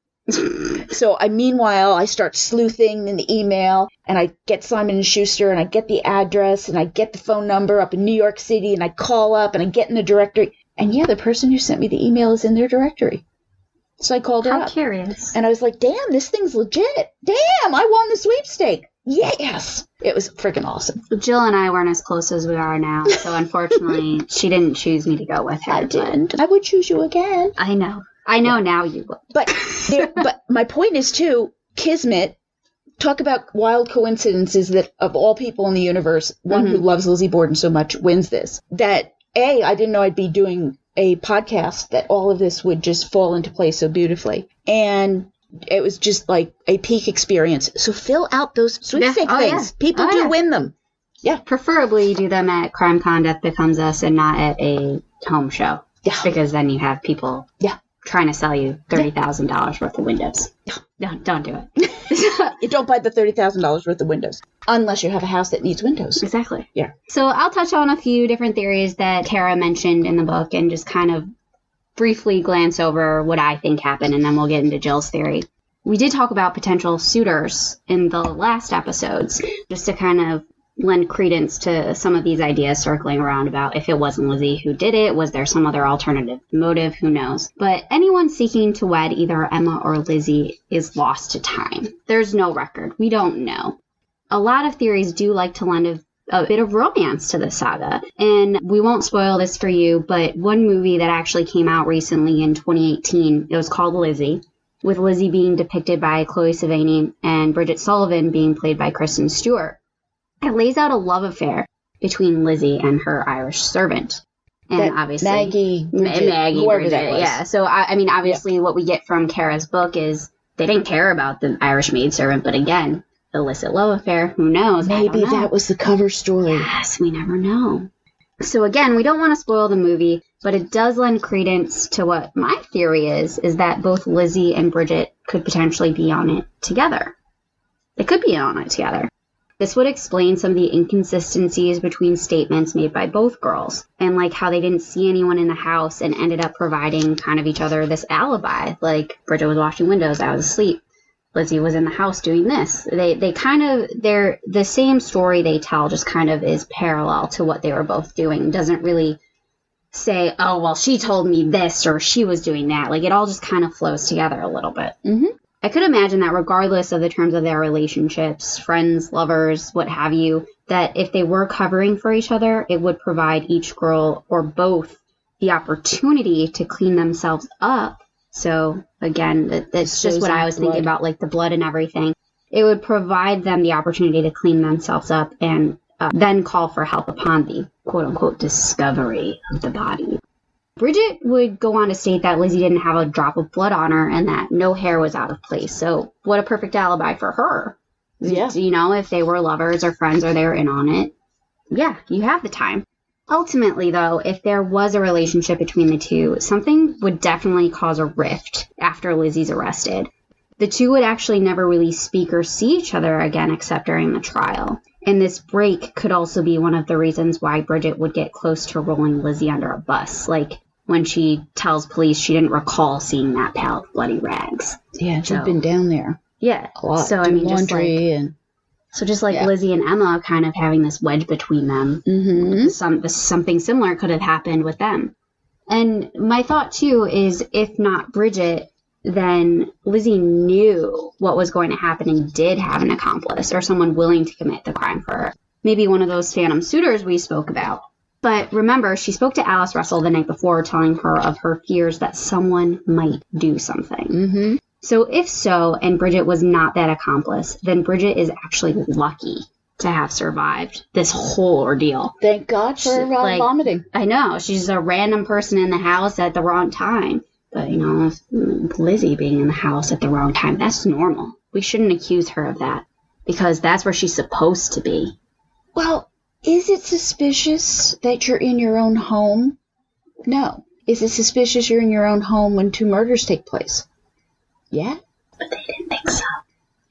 So meanwhile, I start sleuthing in the email, and I get Simon & Schuster, and I get the address, and I get the phone number up in New York City, and I call up, and I get in the directory. And yeah, the person who sent me the email is in their directory. So I called her up. How curious. And I was like, damn, this thing's legit. Damn, I won the sweepstake. Yes. It was freaking awesome. Jill and I weren't as close as we are now, so unfortunately, she didn't choose me to go with her. I didn't. I would choose you again. I know. Now you would. But my point is, too, Kismet, talk about wild coincidences that of all people in the universe, one who loves Lizzie Borden so much wins this. That, I didn't know I'd be doing a podcast, that all of this would just fall into place so beautifully. And it was just like a peak experience. So fill out those sweepstake things. Yeah. People do win them. Yeah. Preferably you do them at CrimeCon Death Becomes Us and not at a home show. Yeah. Because then you have people trying to sell you $30,000 worth of windows. No, don't do it. You don't buy the $30,000 worth of windows. Unless you have a house that needs windows. Exactly. Yeah. So I'll touch on a few different theories that Kara mentioned in the book and just kind of briefly glance over what I think happened, and then we'll get into Jill's theory. We did talk about potential suitors in the last episodes, just to kind of lend credence to some of these ideas circling around about if it wasn't Lizzie who did it, was there some other alternative motive, who knows. But anyone seeking to wed either Emma or Lizzie is lost to time. There's no record. We don't know. A lot of theories do like to lend a bit of romance to the saga, and we won't spoil this for you, but one movie that actually came out recently in 2018, it was called Lizzie, with Lizzie being depicted by Chloe Sevigny and Bridget Sullivan being played by Kristen Stewart. It lays out a love affair between Lizzie and her Irish servant. And that obviously Maggie, Bridget, that was. Yeah. So I mean, obviously what we get from Kara's book is they didn't care about the Irish maidservant, but again, illicit love affair, who knows? Maybe that was the cover story. Yes, we never know. So again, we don't want to spoil the movie, but it does lend credence to what my theory is that both Lizzie and Bridget could potentially be on it together. They could be on it together. This would explain some of the inconsistencies between statements made by both girls, and like how they didn't see anyone in the house and ended up providing kind of each other this alibi. Like, Bridget was washing windows, I was asleep. Lizzie was in the house doing this. They kind of, they're the same story they tell, just kind of is parallel to what they were both doing. Doesn't really say, oh, well, she told me this or she was doing that. Like, it all just kind of flows together a little bit. Mm-hmm. I could imagine that regardless of the terms of their relationships, friends, lovers, what have you, that if they were covering for each other, it would provide each girl or both the opportunity to clean themselves up. So, again, that's just what I was thinking about, like the blood and everything. It would provide them the opportunity to clean themselves up and then call for help upon the quote-unquote discovery of the body. Bridget would go on to state that Lizzie didn't have a drop of blood on her and that no hair was out of place. So what a perfect alibi for her. Yeah. You know, if they were lovers or friends or they were in on it, yeah, you have the time. Ultimately, though, if there was a relationship between the two, something would definitely cause a rift after Lizzie's arrested. The two would actually never really speak or see each other again except during the trial. And this break could also be one of the reasons why Bridget would get close to rolling Lizzie under a bus. Like, when she tells police she didn't recall seeing that pile of bloody rags. Yeah, she'd been down there. Yeah. A lot. So, I mean, laundry just like Lizzie and Emma kind of having this wedge between them. Mm-hmm. Something similar could have happened with them. And my thought, too, is if not Bridget, then Lizzie knew what was going to happen and did have an accomplice or someone willing to commit the crime for her. Maybe one of those phantom suitors we spoke about. But remember, she spoke to Alice Russell the night before, telling her of her fears that someone might do something. Mm-hmm. So if so, and Bridget was not that accomplice, then Bridget is actually lucky to have survived this whole ordeal. Thank God for vomiting. I know. She's a random person in the house at the wrong time. But, you know, Lizzie being in the house at the wrong time, that's normal. We shouldn't accuse her of that, because that's where she's supposed to be. Well, is it suspicious that you're in your own home? No. Is it suspicious you're in your own home when 2 murders take place? Yeah? But they didn't think so.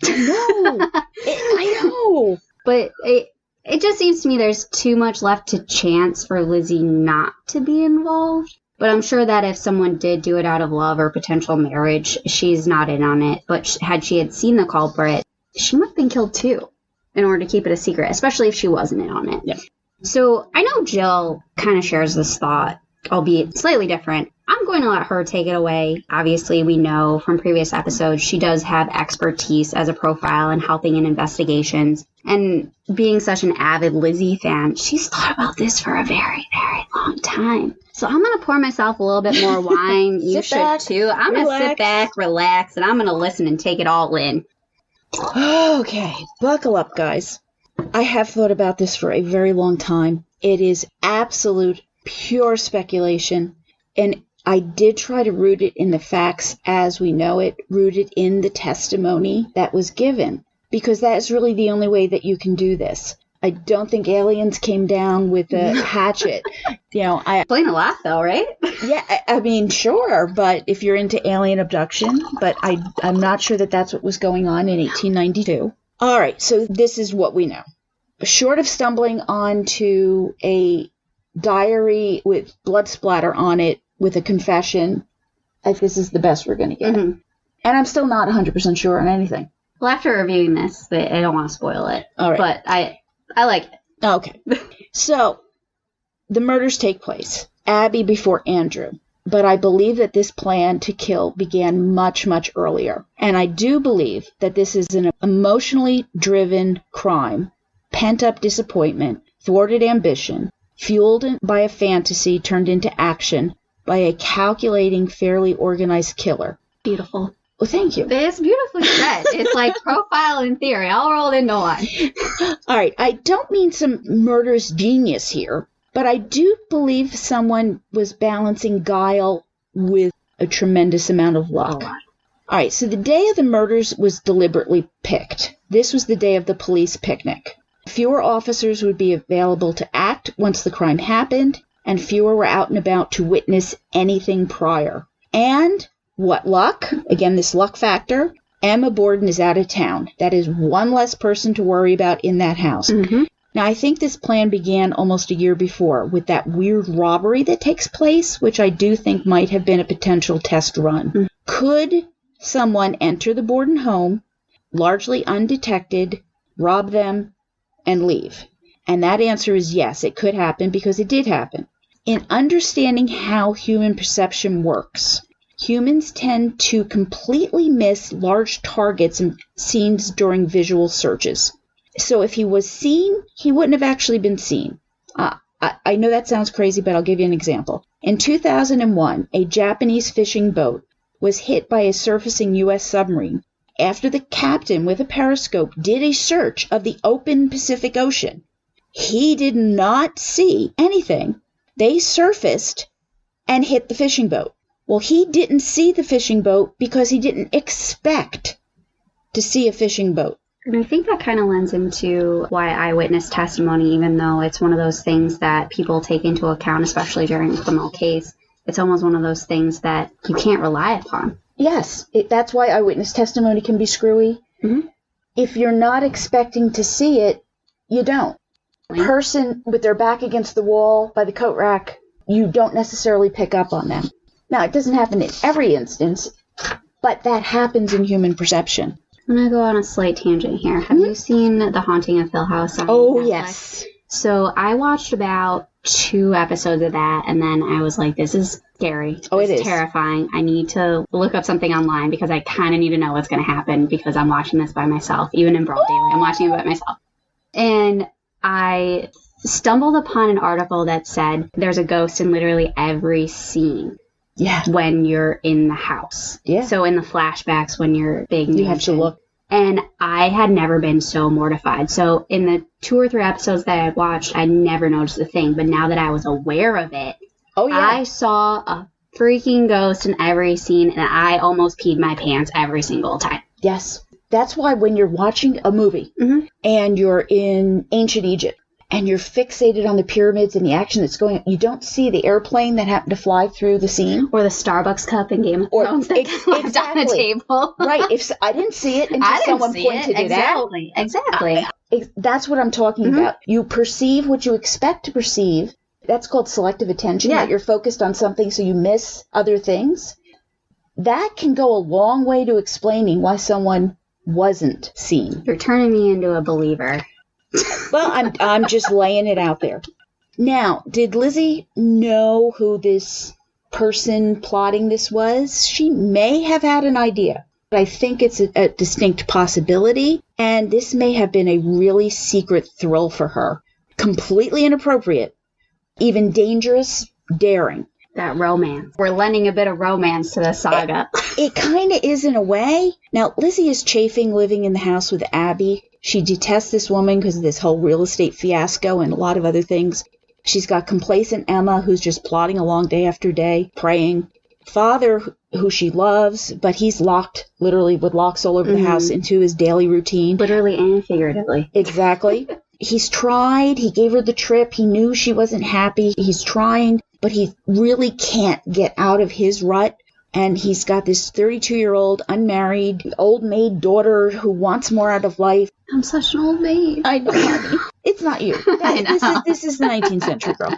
No. I know. But it just seems to me there's too much left to chance for Lizzie not to be involved. But I'm sure that if someone did do it out of love or potential marriage, she's not in on it. But had she seen the culprit, she might have been killed too, in order to keep it a secret, especially if she wasn't in on it. Yeah. So I know Jill kind of shares this thought, albeit slightly different. I'm going to let her take it away. Obviously, we know from previous episodes she does have expertise as a profile and helping in investigations. And being such an avid Lizzie fan, she's thought about this for a very, very long time. So I'm going to pour myself a little bit more wine. You should too. I'm going to sit back, relax, and I'm going to listen and take it all in. Okay, buckle up, guys. I have thought about this for a very long time. It is absolute, pure speculation, and I did try to root it in the facts as we know it, rooted in the testimony that was given, because that is really the only way that you can do this. I don't think aliens came down with a hatchet. You know, I explain a lot, though, right? Yeah, I mean, sure, but if you're into alien abduction, but I'm not sure that that's what was going on in 1892. All right, so this is what we know. Short of stumbling onto a diary with blood splatter on it with a confession, I think this is the best we're going to get. Mm-hmm. And I'm still not 100% sure on anything. Well, after reviewing this, I don't want to spoil it. All right. But I like it. Okay. So, the murders take place. Abby before Andrew. But I believe that this plan to kill began much, much earlier. And I do believe that this is an emotionally driven crime, pent-up disappointment, thwarted ambition, fueled by a fantasy turned into action by a calculating, fairly organized killer. Beautiful. Well, thank you. It's beautifully said. It's like profile and theory all rolled into one. All right. I don't mean some murderous genius here, but I do believe someone was balancing guile with a tremendous amount of luck. All right. So the day of the murders was deliberately picked. This was the day of the police picnic. Fewer officers would be available to act once the crime happened, and fewer were out and about to witness anything prior. And what luck? Again, this luck factor. Emma Borden is out of town. That is one less person to worry about in that house. Mm-hmm. Now, I think this plan began almost a year before with that weird robbery that takes place, which I do think might have been a potential test run. Mm-hmm. Could someone enter the Borden home, largely undetected, rob them, and leave? And that answer is yes, it could happen because it did happen. In understanding how human perception works, humans tend to completely miss large targets and scenes during visual searches. So if he was seen, he wouldn't have actually been seen. I know that sounds crazy, but I'll give you an example. In 2001, a Japanese fishing boat was hit by a surfacing U.S. submarine after the captain with a periscope did a search of the open Pacific Ocean. He did not see anything. They surfaced and hit the fishing boat. Well, he didn't see the fishing boat because he didn't expect to see a fishing boat. And I think that kind of lends into why eyewitness testimony, even though it's one of those things that people take into account, especially during a criminal case, it's almost one of those things that you can't rely upon. Yes, that's why eyewitness testimony can be screwy. Mm-hmm. If you're not expecting to see it, you don't. Person with their back against the wall by the coat rack, you don't necessarily pick up on them. Now, it doesn't happen in every instance, but that happens in human perception. I'm going to go on a slight tangent here. Have you seen The Haunting of Hill House on Netflix? Yes. So I watched about 2 episodes of that, and then I was like, this is scary. Oh, it is. Terrifying. I need to look up something online because I kind of need to know what's going to happen because I'm watching this by myself. Even in broad daylight, I'm watching it by myself. And I stumbled upon an article that said there's a ghost in literally every scene. Yeah. When you're in the house. Yeah. So in the flashbacks when you're big. You have to look. And I had never been so mortified. So in the 2 or 3 episodes that I watched, I never noticed a thing. But now that I was aware of it, I saw a freaking ghost in every scene, and I almost peed my pants every single time. Yes. That's why when you're watching a movie and you're in ancient Egypt and you're fixated on the pyramids and the action that's going on, you don't see the airplane that happened to fly through the scene. Or the Starbucks cup in Game of Thrones that left on the table. Right. If I didn't see it until someone pointed it out. Exactly. That's what I'm talking about. You perceive what you expect to perceive. That's called selective attention, that you're focused on something so you miss other things. That can go a long way to explaining why someone wasn't seen. You're turning me into a believer. Well, I'm just laying it out there. Now, did Lizzie know who this person plotting this was? She may have had an idea, but I think it's a distinct possibility, and this may have been a really secret thrill for her. Completely inappropriate, even dangerous, daring. That romance. We're lending a bit of romance to the saga. It kind of is in a way. Now, Lizzie is chafing living in the house with Abby. She detests this woman because of this whole real estate fiasco and a lot of other things. She's got complacent Emma, who's just plodding along day after day, praying. Father, who she loves, but he's locked, literally with locks all over the house, into his daily routine. Literally and figuratively. Exactly. He's tried. He gave her the trip. He knew she wasn't happy. He's trying, but he really can't get out of his rut. And he's got this 32-year-old, unmarried, old maid daughter who wants more out of life. I'm such an old maid. I know, honey. It's not you. I know. This is the 19th century girl.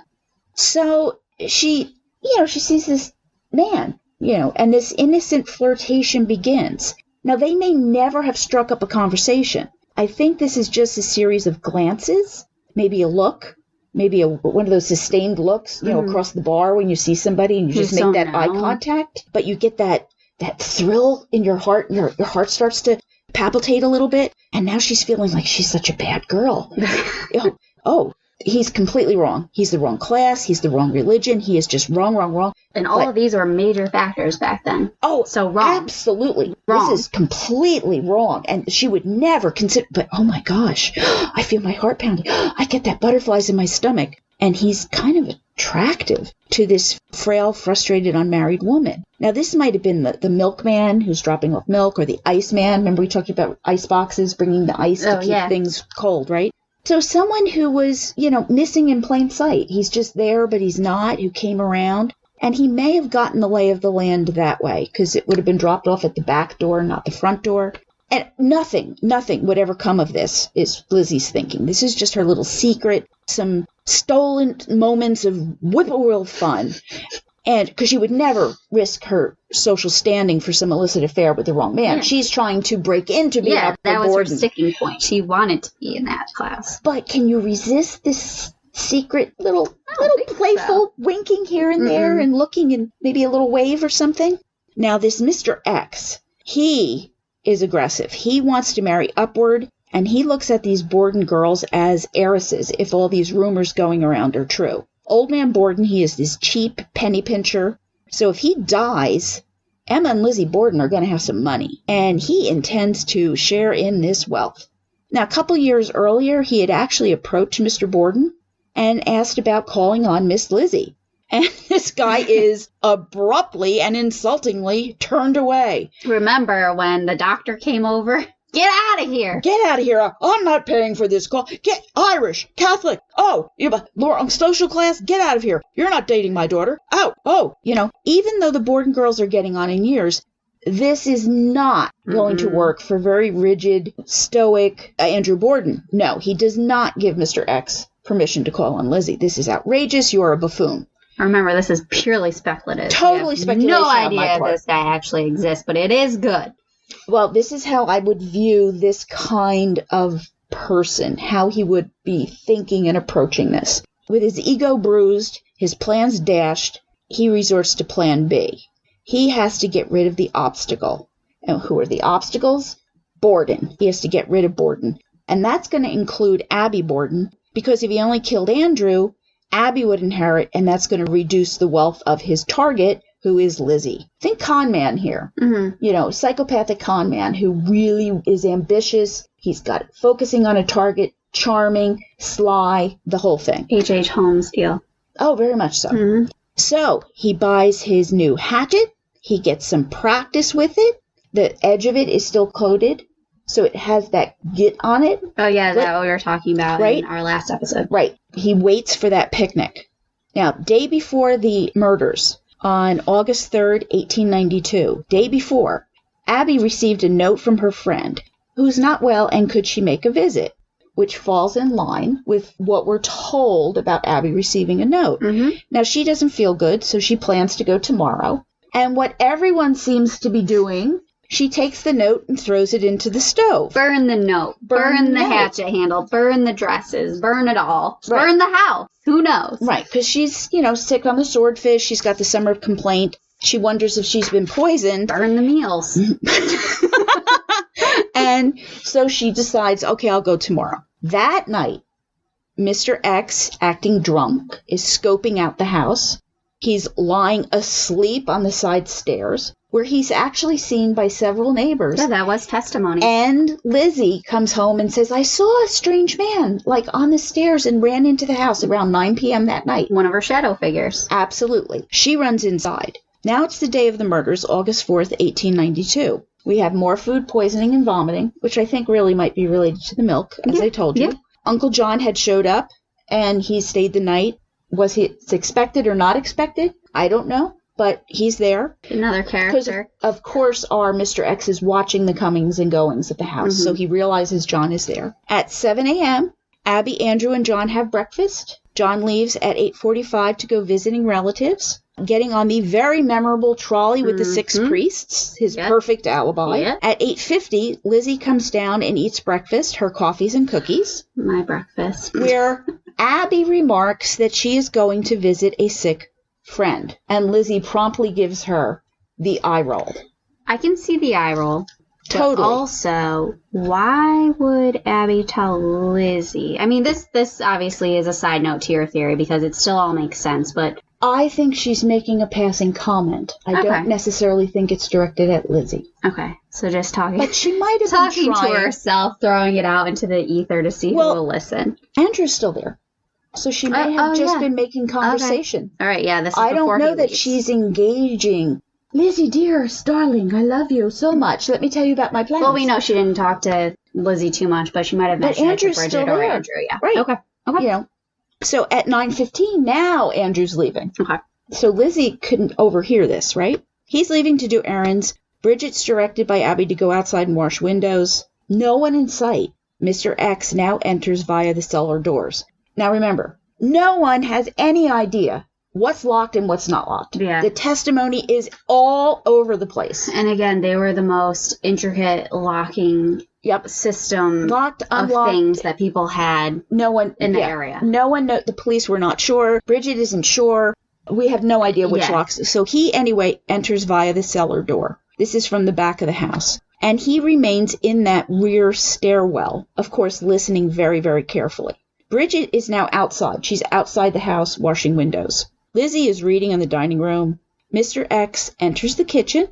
So she sees this man, and this innocent flirtation begins. Now, they may never have struck up a conversation. I think this is just a series of glances, maybe a look, maybe one of those sustained looks, across the bar when you see somebody and you just make that eye contact. But you get that thrill in your heart. Your heart starts to palpitate a little bit. And now she's feeling like she's such a bad girl. Oh, he's completely wrong. He's the wrong class. He's the wrong religion. He is just wrong. And all of these were major factors back then. Oh, so wrong. Absolutely. Wrong. This is completely wrong. And she would never consider, but oh my gosh, I feel my heart pounding. I get that butterflies in my stomach. And he's kind of attractive to this frail, frustrated, unmarried woman. Now, this might have been the milkman who's dropping off milk, or the iceman. Remember we talked about ice boxes, bringing the ice to keep things cold, right? So someone who was, missing in plain sight. He's just there, but he's not, who came around. And he may have gotten the lay of the land that way, because it would have been dropped off at the back door, not the front door. And nothing would ever come of this, is Lizzie's thinking. This is just her little secret, some stolen moments of whippoorwill fun. And because she would never risk her social standing for some illicit affair with the wrong man. Yeah. She's trying to break into being up for Borden. That was her sticking point. She wanted to be in that class. But can you resist this secret little playful winking here and there and looking and maybe a little wave or something? Now, this Mr. X, he is aggressive. He wants to marry upward, and he looks at these Borden girls as heiresses if all these rumors going around are true. Old man Borden, he is this cheap penny pincher. So if he dies, Emma and Lizzie Borden are going to have some money, and he intends to share in this wealth. Now, a couple years earlier, he had actually approached Mr. Borden and asked about calling on Miss Lizzie. And this guy is abruptly and insultingly turned away. Remember when the doctor came over? Get out of here. Get out of here. I'm not paying for this call. Get Irish, Catholic. Oh, you're lower social class. Get out of here. You're not dating my daughter. Out. Oh, even though the Borden girls are getting on in years, this is not going to work for very rigid, stoic Andrew Borden. No, he does not give Mr. X permission to call on Lizzie. This is outrageous. You are a buffoon. Remember, this is purely speculative. Totally speculation no on my idea part. This guy actually exists, but it is good. Well, this is how I would view this kind of person, how he would be thinking and approaching this. With his ego bruised, his plans dashed, he resorts to plan B. He has to get rid of the obstacle. And who are the obstacles? Borden. He has to get rid of Borden. And that's going to include Abby Borden, because if he only killed Andrew, Abby would inherit, and that's going to reduce the wealth of his target, who is Lizzie. Think con man here. Psychopathic con man who really is ambitious. He's got it focusing on a target, charming, sly, the whole thing. H.H. Holmes deal. Oh, very much so. So he buys his new hatchet. He gets some practice with it. The edge of it is still coated, so it has that git on it. Oh, yeah, that's what we were talking about in our last episode. Right. He waits for that picnic. Now, day before the murders, on August 3rd, 1892, day before, Abby received a note from her friend, who's not well and could she make a visit, which falls in line with what we're told about Abby receiving a note. Now, she doesn't feel good, so she plans to go tomorrow. And what everyone seems to be doing, she takes the note and throws it into the stove. Burn the note. Burn the hatchet handle. Burn the dresses. Burn it all. Right. Burn the house. Who knows? Right, because she's, sick on the swordfish. She's got the summer complaint. She wonders if she's been poisoned. Burn the meals. And so she decides, okay, I'll go tomorrow. That night, Mr. X, acting drunk, is scoping out the house. He's lying asleep on the side stairs, where he's actually seen by several neighbors. Yeah, that was testimony. And Lizzie comes home and says, I saw a strange man, on the stairs and ran into the house around 9 p.m. that night. One of her shadow figures. Absolutely. She runs inside. Now it's the day of the murders, August 4th, 1892. We have more food poisoning and vomiting, which I think really might be related to the milk, as I told you. Uncle John had showed up, and he stayed the night. Was he expected or not expected? I don't know, but he's there. Another character. Because, of course, our Mr. X is watching the comings and goings of the house, so he realizes John is there. At 7 a.m., Abby, Andrew, and John have breakfast. John leaves at 8:45 to go visiting relatives, getting on the very memorable trolley with the 6 priests, his perfect alibi. Yep. At 8:50, Lizzie comes down and eats breakfast, her coffees and cookies. My breakfast. Where Abby remarks that she is going to visit a sick friend, and Lizzie promptly gives her the eye roll. I can see the eye roll. Totally. But also, why would Abby tell Lizzie? I mean, this obviously is a side note to your theory because it still all makes sense, but I think she's making a passing comment. I don't necessarily think it's directed at Lizzie. Okay, so just talking. But she might have talking been trying to herself, throwing it out into the ether to see who will listen. Andrew's still there, so she may have just been making conversation. Okay. All right, yeah, this is I before don't know that she's engaging. Lizzie, dearest, darling, I love you so much. Let me tell you about my plans. Well, we know she didn't talk to Lizzie too much, but she might have mentioned it to Bridget or Andrew. Yeah, right. Okay. So at 9:15, now Andrew's leaving. Okay. So Lizzie couldn't overhear this, right? He's leaving to do errands. Bridget's directed by Abby to go outside and wash windows. No one in sight. Mr. X now enters via the cellar doors. Now remember, no one has any idea what's locked and what's not locked. Yeah. The testimony is all over the place. And again, they were the most intricate locking system Locked, of unlocked. things that people had No one in the area. No one the police were not sure. Bridget isn't sure. We have no idea which locks. So he, anyway, enters via the cellar door. This is from the back of the house. And he remains in that rear stairwell, of course, listening very, very carefully. Bridget is now outside. She's outside the house washing windows. Lizzie is reading in the dining room. Mr. X enters the kitchen,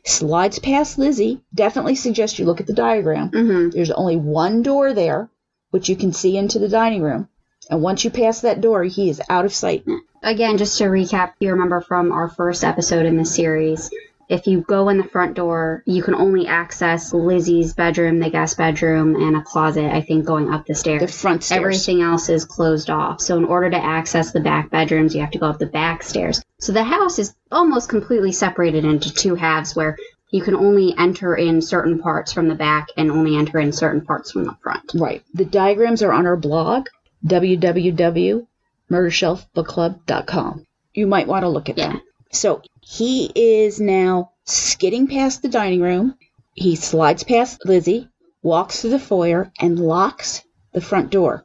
slides past Lizzie. Definitely suggest you look at the diagram. Mm-hmm. There's only one door there, which you can see into the dining room. And once you pass that door, he is out of sight. Again, just to recap, you remember from our first episode in the series, if you go in the front door, you can only access Lizzie's bedroom, the guest bedroom, and a closet, I think, going up the stairs. The front stairs. Everything else is closed off. So in order to access the back bedrooms, you have to go up the back stairs. So the house is almost completely separated into two halves where you can only enter in certain parts from the back and only enter in certain parts from the front. Right. The diagrams are on our blog, www.murdershelfbookclub.com. You might want to look at them. So he is now skidding past the dining room. He slides past Lizzie, walks through the foyer, and locks the front door.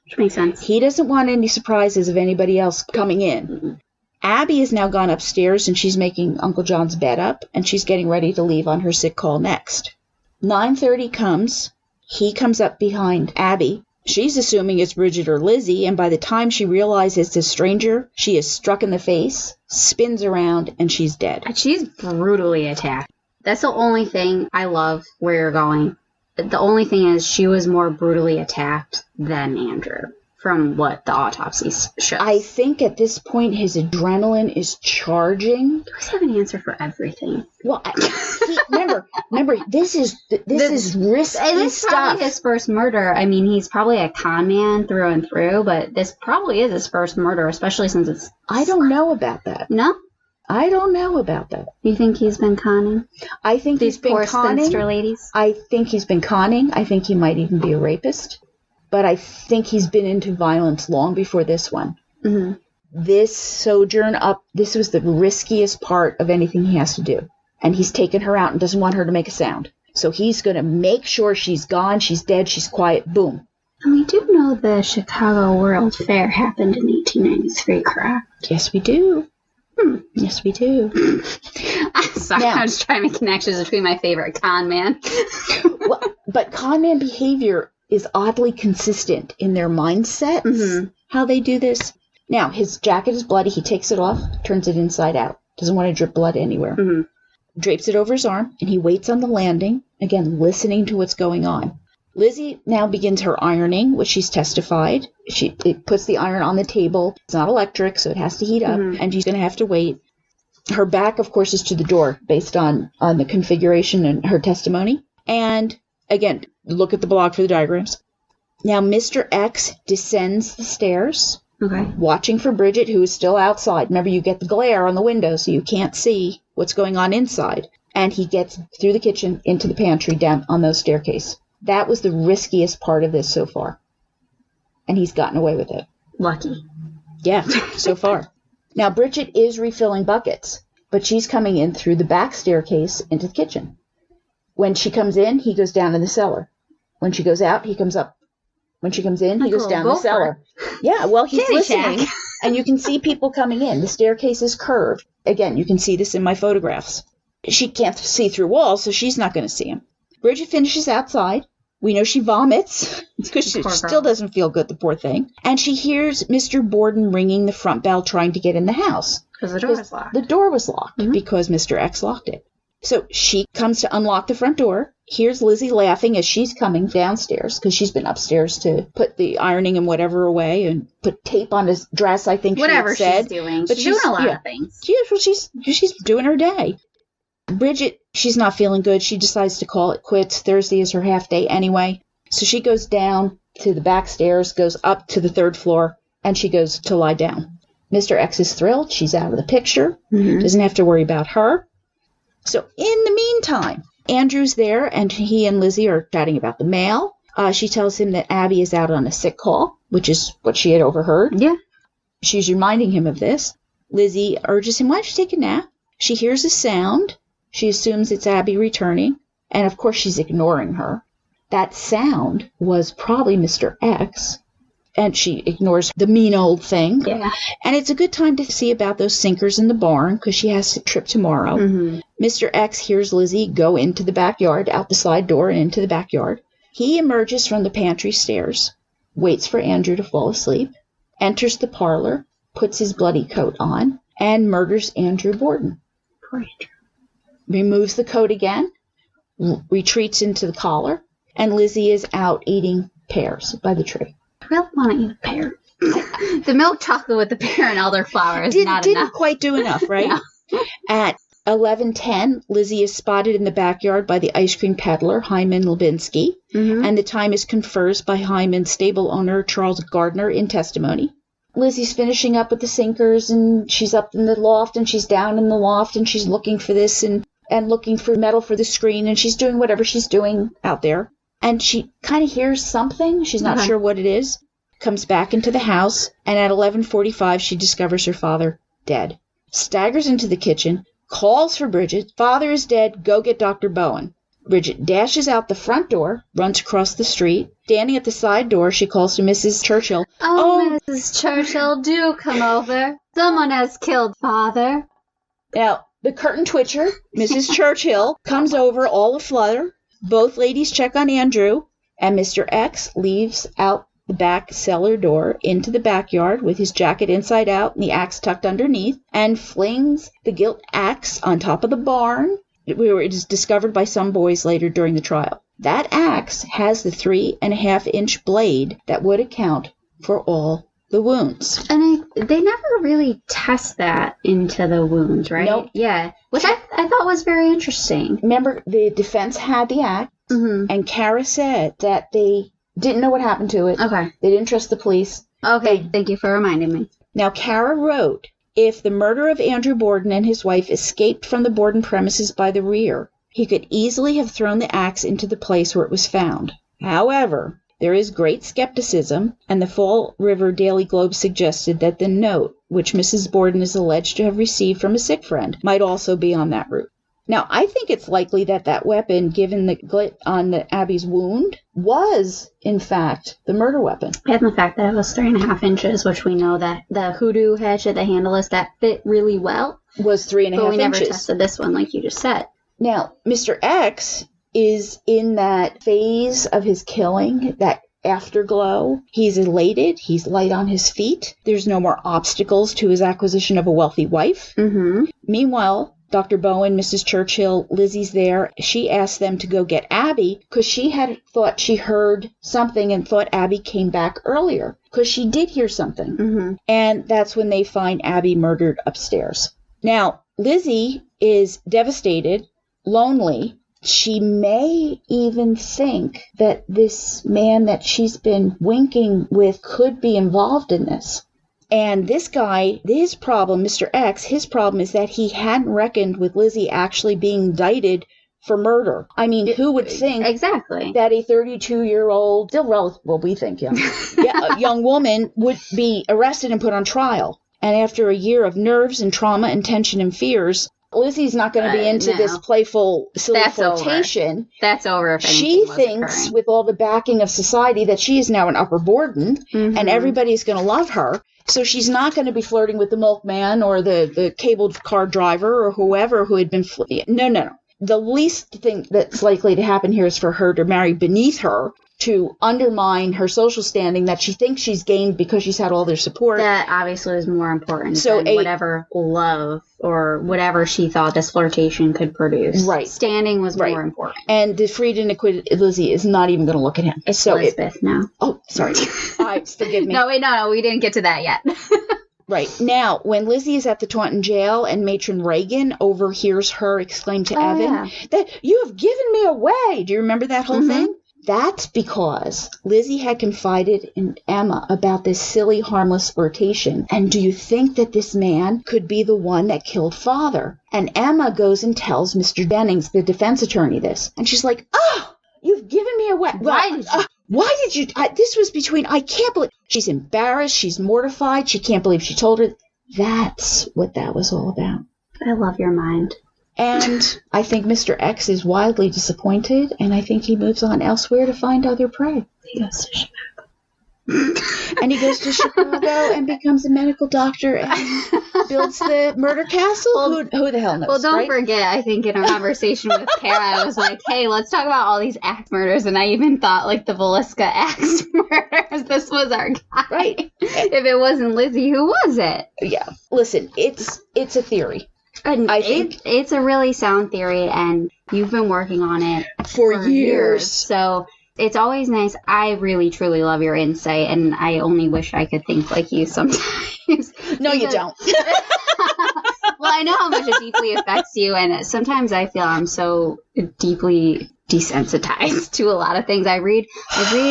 Which makes sense. He doesn't want any surprises of anybody else coming in. Mm-hmm. Abby has now gone upstairs, and she's making Uncle John's bed up, and she's getting ready to leave on her sick call next. 9:30 comes. He comes up behind Abby. She's assuming it's Bridget or Lizzie, and by the time she realizes it's a stranger, she is struck in the face, spins around, and she's dead. She's brutally attacked. That's the only thing I love where you're going. The only thing is she was more brutally attacked than Andrew, from what the autopsies show. I think at this point his adrenaline is charging. You always have an answer for everything. Well, remember, this is risky and it's stuff. Probably his first murder. I mean, he's probably a con man through and through, but this probably is his first murder, especially since it's... I don't know about that. No? I don't know about that. You think he's been conning? I think These he's been poor conning. spinster ladies? I think he's been conning. I think he might even be a rapist. But I think he's been into violence long before this one. Mm-hmm. This sojourn up, this was the riskiest part of anything he has to do. And he's taken her out and doesn't want her to make a sound. So he's going to make sure she's gone, she's dead, she's quiet, boom. And we do know the Chicago World Fair happened in 1893, correct? Yes, we do. Yes, we do. I'm sorry, Now, I'm just trying to make connections between my favorite con man. Well, but con man behavior is oddly consistent in their mindsets, how they do this. Now, his jacket is bloody. He takes it off, turns it inside out. Doesn't want to drip blood anywhere. Mm-hmm. Drapes it over his arm, and he waits on the landing, again, listening to what's going on. Lizzie now begins her ironing, which she's testified. It puts the iron on the table. It's not electric, so it has to heat up, and she's going to have to wait. Her back, of course, is to the door, based on the configuration and her testimony. And, again, look at the blog for the diagrams. Now, Mr. X descends the stairs, watching for Bridget, who is still outside. Remember, you get the glare on the window, so you can't see what's going on inside. And he gets through the kitchen into the pantry down on those staircase. That was the riskiest part of this so far. And he's gotten away with it. Lucky. Yeah, so far. Now, Bridget is refilling buckets, but she's coming in through the back staircase into the kitchen. When she comes in, he goes down in the cellar. When she goes out, he comes up. When she comes in, he goes down the cellar. Yeah, well, he's listening, and you can see people coming in. The staircase is curved. Again, you can see this in my photographs. She can't see through walls, so she's not going to see him. Bridget finishes outside. We know she vomits because she still doesn't feel good, the poor thing. And she hears Mr. Borden ringing the front bell trying to get in the house. Because the door was locked. The door was locked because Mr. X locked it. So she comes to unlock the front door. Here's Lizzie laughing as she's coming downstairs because she's been upstairs to put the ironing and whatever away and put tape on his dress, I think whatever she had said. She's doing. But she's doing a lot of things. She's doing her day. Bridget, she's not feeling good. She decides to call it quits. Thursday is her half day anyway. So she goes down to the back stairs, goes up to the third floor, and she goes to lie down. Mr. X is thrilled. She's out of the picture. Mm-hmm. Doesn't have to worry about her. So in the meantime, Andrew's there, and he and Lizzie are chatting about the mail. She tells him that Abby is out on a sick call, which is what she had overheard. Yeah. She's reminding him of this. Lizzie urges him, why don't you take a nap? She hears a sound. She assumes it's Abby returning, and of course she's ignoring her. That sound was probably Mr. X, and she ignores the mean old thing. Yeah. And it's a good time to see about those sinkers in the barn, because she has a trip tomorrow. Mm-hmm. Mr. X hears Lizzie go into the backyard, out the side door and into the backyard. He emerges from the pantry stairs, waits for Andrew to fall asleep, enters the parlor, puts his bloody coat on, and murders Andrew Borden. Poor Andrew. Removes the coat again, retreats into the collar, and Lizzie is out eating pears by the tree. I really want to eat a pear. The milk chocolate with the pear and elderflower is not didn't enough. quite do enough, right? No. At 11:10, Lizzie is spotted in the backyard by the ice cream peddler, Hyman Lubinsky, Mm-hmm. and the time is confers by Hyman's stable owner, Charles Gardner, in testimony. Lizzie's finishing up with the sinkers, and she's up in the loft, and she's down in the loft, and she's looking for this and looking for metal for the screen, and she's doing whatever she's doing out there. And she kind of hears something. She's not sure what it is. Comes back into the house, and at 11:45, she discovers her father dead. Staggers into the kitchen, calls for Bridget. Father is dead. Go get Dr. Bowen. Bridget dashes out the front door, runs across the street. Standing at the side door, she calls to Mrs. Churchill. Oh, Mrs. Churchill, do come over. Someone has killed Father. Now, the curtain twitcher, Mrs. Churchill, comes over all aflutter. Both ladies check on Andrew, and Mr. X leaves out the back cellar door into the backyard with his jacket inside out and the axe tucked underneath, and flings the gilt axe on top of the barn, where it is discovered by some boys later during the trial. That axe has the 3.5-inch blade that would account for all the wounds. And they never really test that into the wounds, right? Nope. Yeah, which I thought was very interesting. Remember, the defense had the axe, and Kara said that they didn't know what happened to it. Okay. They didn't trust the police. Okay, thank you for reminding me. Now, Kara wrote, if the murder of Andrew Borden and his wife escaped from the Borden premises by the rear, he could easily have thrown the axe into the place where it was found. However, there is great skepticism, and the Fall River Daily Globe suggested that the note, which Mrs. Borden is alleged to have received from a sick friend, might also be on that route. Now, I think it's likely that that weapon, given the glit on Abby's wound, was, in fact, the murder weapon. And the fact that it was 3.5 inches, which we know that the hoodoo hedge at the handle is that fit really well. Was 3.5 inches. But we never tested this one, like you just said. Now, Mr. X is in that phase of his killing, that afterglow. He's elated. He's light on his feet. There's no more obstacles to his acquisition of a wealthy wife. Mm-hmm. Meanwhile, Dr. Bowen, Mrs. Churchill, Lizzie's there. She asked them to go get Abby because she had thought she heard something and thought Abby came back earlier because she did hear something. Mm-hmm. And that's when they find Abby murdered upstairs. Now, Lizzie is devastated, lonely. She may even think that this man that she's been winking with could be involved in this. And this guy, his problem, Mr. X, his problem is that he hadn't reckoned with Lizzie actually being indicted for murder. I mean, who would think exactly that a 32-year-old, still relative, well, we think young, young woman would be arrested and put on trial. And after a year of nerves and trauma and tension and fears, Lizzie's not going to be into this playful, silly flirtation. That's over. She thinks, with all the backing of society, that she is now an Upper Borden, and everybody's going to love her. So she's not going to be flirting with the milkman or the cable car driver or whoever who had been No. The least thing that's likely to happen here is for her to marry beneath her, to undermine her social standing that she thinks she's gained because she's had all their support. That obviously is more important than whatever love or whatever she thought this flirtation could produce. Right. Standing was more important. And the freed and acquitted Lizzie is not even going to look at him. It's Elizabeth now. Oh, sorry. Forgive me. No, wait, no, we didn't get to that yet. Right. Now, when Lizzie is at the Taunton jail and Matron Reagan overhears her exclaim to Evan, that you have given me away. Do you remember that whole thing? That's because Lizzie had confided in Emma about this silly, harmless flirtation. And do you think that this man could be the one that killed Father? And Emma goes and tells Mr. Jennings, the defense attorney, this. And she's like, oh, you've given me away. Why did you? This was between, I can't believe. She's embarrassed. She's mortified. She can't believe she told her. That's what that was all about. I love your mind. And I think Mr. X is wildly disappointed, and I think he moves on elsewhere to find other prey. He goes to Chicago. And he goes to Chicago and becomes a medical doctor and builds the murder castle? Well, who the hell knows, well, don't forget, I think in our conversation with Kara, I was like, hey, let's talk about all these axe murders, and I even thought, like, the Velisca axe murders, this was our guy. Right. If it wasn't Lizzie, who was it? Yeah. Listen, it's a theory. And I think it's a really sound theory, and you've been working on it for years. So it's always nice. I really, truly love your insight, and I only wish I could think like you sometimes. No, you don't. Well, I know how much it deeply affects you, and sometimes I feel I'm so deeply desensitized to a lot of things. I read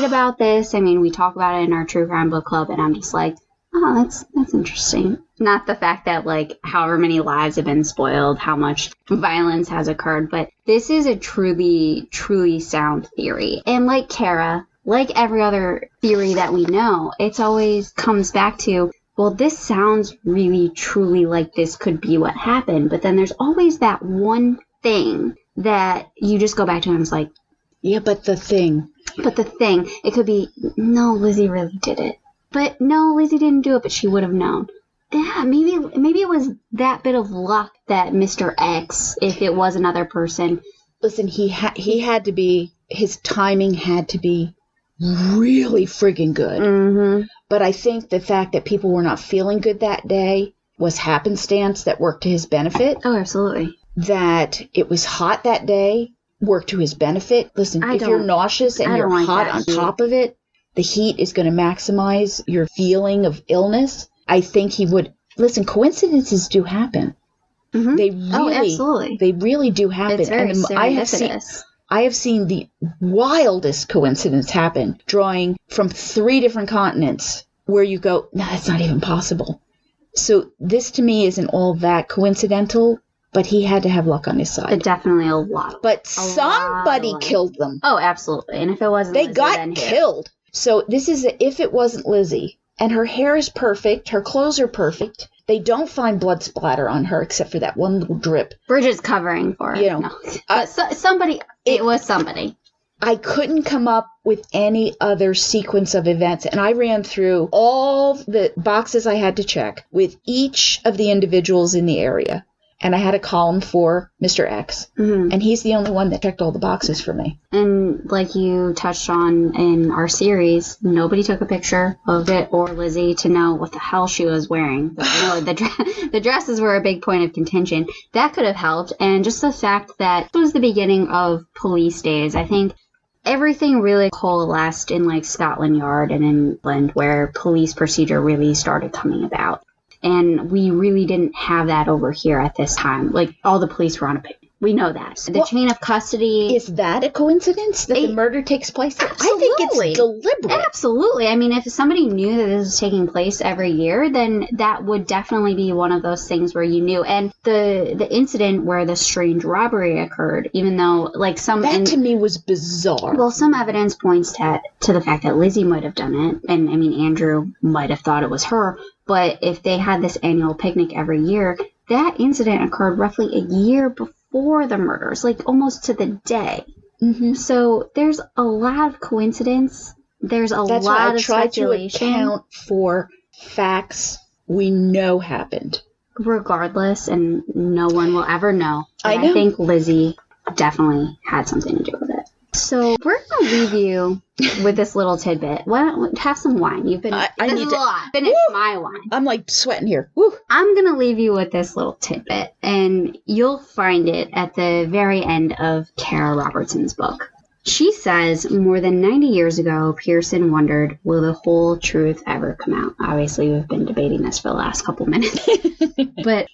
about this. I mean, we talk about it in our True Crime Book Club, and I'm just like, oh, that's interesting. Not the fact that, like, however many lives have been spoiled, how much violence has occurred, but this is a truly, truly sound theory. And like Kara, like every other theory that we know, it's always comes back to, well, this sounds really, truly like this could be what happened. But then there's always that one thing that you just go back to and it's like, yeah, but the thing. It could be, no, Lizzie really did it. But no, Lizzie didn't do it, but she would have known. Yeah, maybe it was that bit of luck that Mr. X, if it was another person. Listen, he had to be, his timing had to be really friggin' good. Mm-hmm. But I think the fact that people were not feeling good that day was happenstance that worked to his benefit. Oh, absolutely. That it was hot that day worked to his benefit. Listen, if you're nauseous and you're hot on top of it, the heat is going to maximize your feeling of illness. I think he would. Listen, coincidences do happen. Mm-hmm. Absolutely. They really do happen. It's very serendipitous. I have seen the wildest coincidence happen, drawing from 3 different continents, where you go, no, that's not even possible. So this to me isn't all that coincidental, but he had to have luck on his side. Definitely a lot. But somebody killed them. Oh, absolutely. And if it wasn't Lizzie, they got killed. So this is if it wasn't Lizzie. And her hair is perfect. Her clothes are perfect. They don't find blood splatter on her except for that one little drip. Bridget's covering for it. You know, no. But somebody. It was somebody. I couldn't come up with any other sequence of events. And I ran through all the boxes I had to check with each of the individuals in the area. And I had a column for Mr. X. Mm-hmm. And he's the only one that checked all the boxes for me. And like you touched on in our series, nobody took a picture of it or Lizzie to know what the hell she was wearing. But, you know, the dresses were a big point of contention. That could have helped. And just the fact that it was the beginning of police days, I think everything really coalesced in like Scotland Yard and in England where police procedure really started coming about. And we really didn't have that over here at this time. Like, all the police were on a picnic. We know that. The chain of custody. Is that a coincidence that the murder takes place there? Absolutely. I think it's deliberate. Absolutely. I mean, if somebody knew that this was taking place every year, then that would definitely be one of those things where you knew. And the incident where the strange robbery occurred, even though, like, That to me was bizarre. Well, some evidence points to the fact that Lizzie might have done it. And, I mean, Andrew might have thought it was her. But if they had this annual picnic every year, that incident occurred roughly a year before the murders, like almost to the day. Mm-hmm. So there's a lot of coincidence. There's a lot of speculation. To account for facts we know happened. Regardless, and no one will ever know. I know. I think Lizzie definitely had something to do with it. So we're going to leave you with this little tidbit. Why don't have some wine? You've been I this need is to a lot. Finish my wine. I'm like sweating here. Woo. I'm going to leave you with this little tidbit, and you'll find it at the very end of Kara Robertson's book. She says, more than 90 years ago, Pearson wondered, will the whole truth ever come out? Obviously, we've been debating this for the last couple minutes. But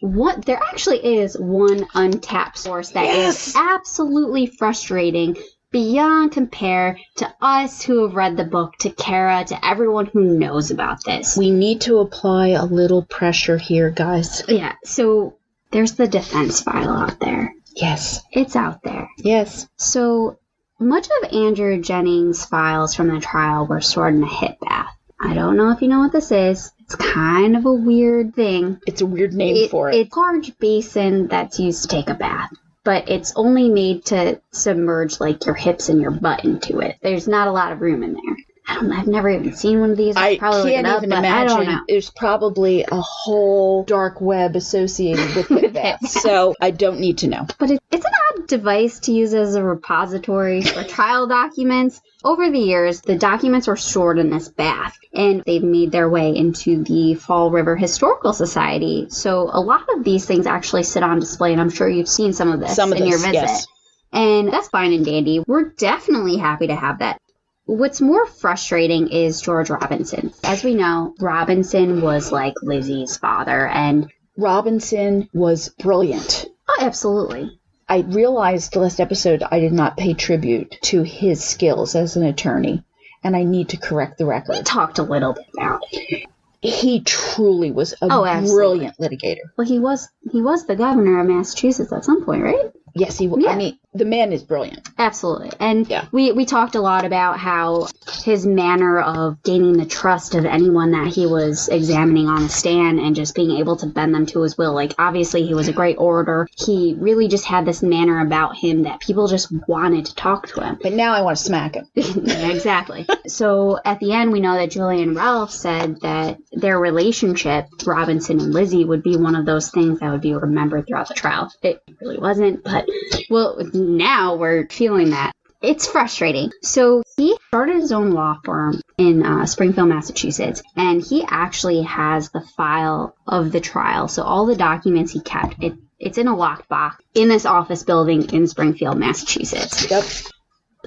there actually is one untapped source that is absolutely frustrating beyond compare to us who have read the book, to Kara, to everyone who knows about this. We need to apply a little pressure here, guys. Yeah, so there's the defense file out there. Yes. It's out there. Yes. So much of Andrew Jennings' files from the trial were stored in a hip bath. I don't know if you know what this is. It's kind of a weird thing. It's a weird name for it. It's a large basin that's used to take a bath, but it's only made to submerge like your hips and your butt into it. There's not a lot of room in there. I don't know. I've never even seen one of these. I can't even imagine. I don't know. There's probably a whole dark web associated with hip baths, so I don't need to know. But it's an odd device to use as a repository for trial documents. Over the years, the documents were stored in this bath, and they've made their way into the Fall River Historical Society. So a lot of these things actually sit on display, and I'm sure you've seen some of this in your visit. Yes. And that's fine and dandy. We're definitely happy to have that. What's more frustrating is George Robinson. As we know, Robinson was like Lizzie's father, and Robinson was brilliant. Oh, absolutely. I realized last episode I did not pay tribute to his skills as an attorney, and I need to correct the record. We talked a little bit about it. He truly was a brilliant litigator. Well, he was the governor of Massachusetts at some point, right? Yes, he was. Yeah. I mean, the man is brilliant. Absolutely. And we talked a lot about how his manner of gaining the trust of anyone that he was examining on the stand and just being able to bend them to his will. Like, obviously, he was a great orator. He really just had this manner about him that people just wanted to talk to him. But now I want to smack him. Yeah, exactly. So at the end, we know that Julian Ralph said that their relationship, Robinson and Lizzie, would be one of those things that would be remembered throughout the trial. It really wasn't, but well, now we're feeling that. It's frustrating. So he started his own law firm in Springfield, Massachusetts, and he actually has the file of the trial. So all the documents he kept, it's in a locked box in this office building in Springfield, Massachusetts. Yep.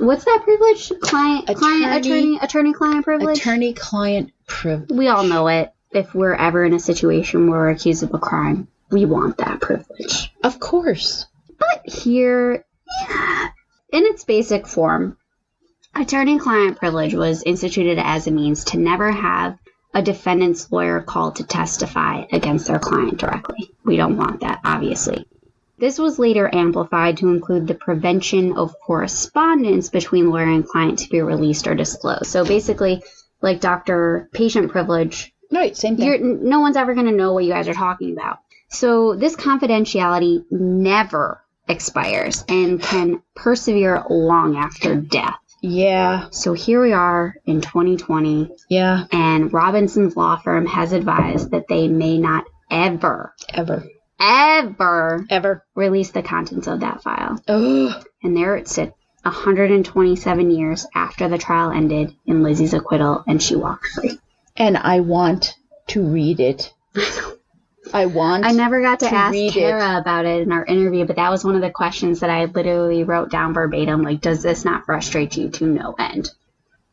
What's that privilege? Attorney-client privilege? Attorney-client privilege. We all know it. If we're ever in a situation where we're accused of a crime, we want that privilege. Of course. But here, in its basic form, attorney-client privilege was instituted as a means to never have a defendant's lawyer called to testify against their client directly. We don't want that, obviously. This was later amplified to include the prevention of correspondence between lawyer and client to be released or disclosed. So basically, like doctor-patient privilege, right, same thing. No one's ever going to know what you guys are talking about. So this confidentiality never expires and can persevere long after death. Yeah. So here we are in 2020. Yeah. And Robinson's law firm has advised that they may not ever release the contents of that file. Ugh. And there it sits, 127 years after the trial ended in Lizzie's acquittal, and she walked free. And I want to read it. I never got to ask Kara about it in our interview, but that was one of the questions that I literally wrote down verbatim. Like, does this not frustrate you to no end?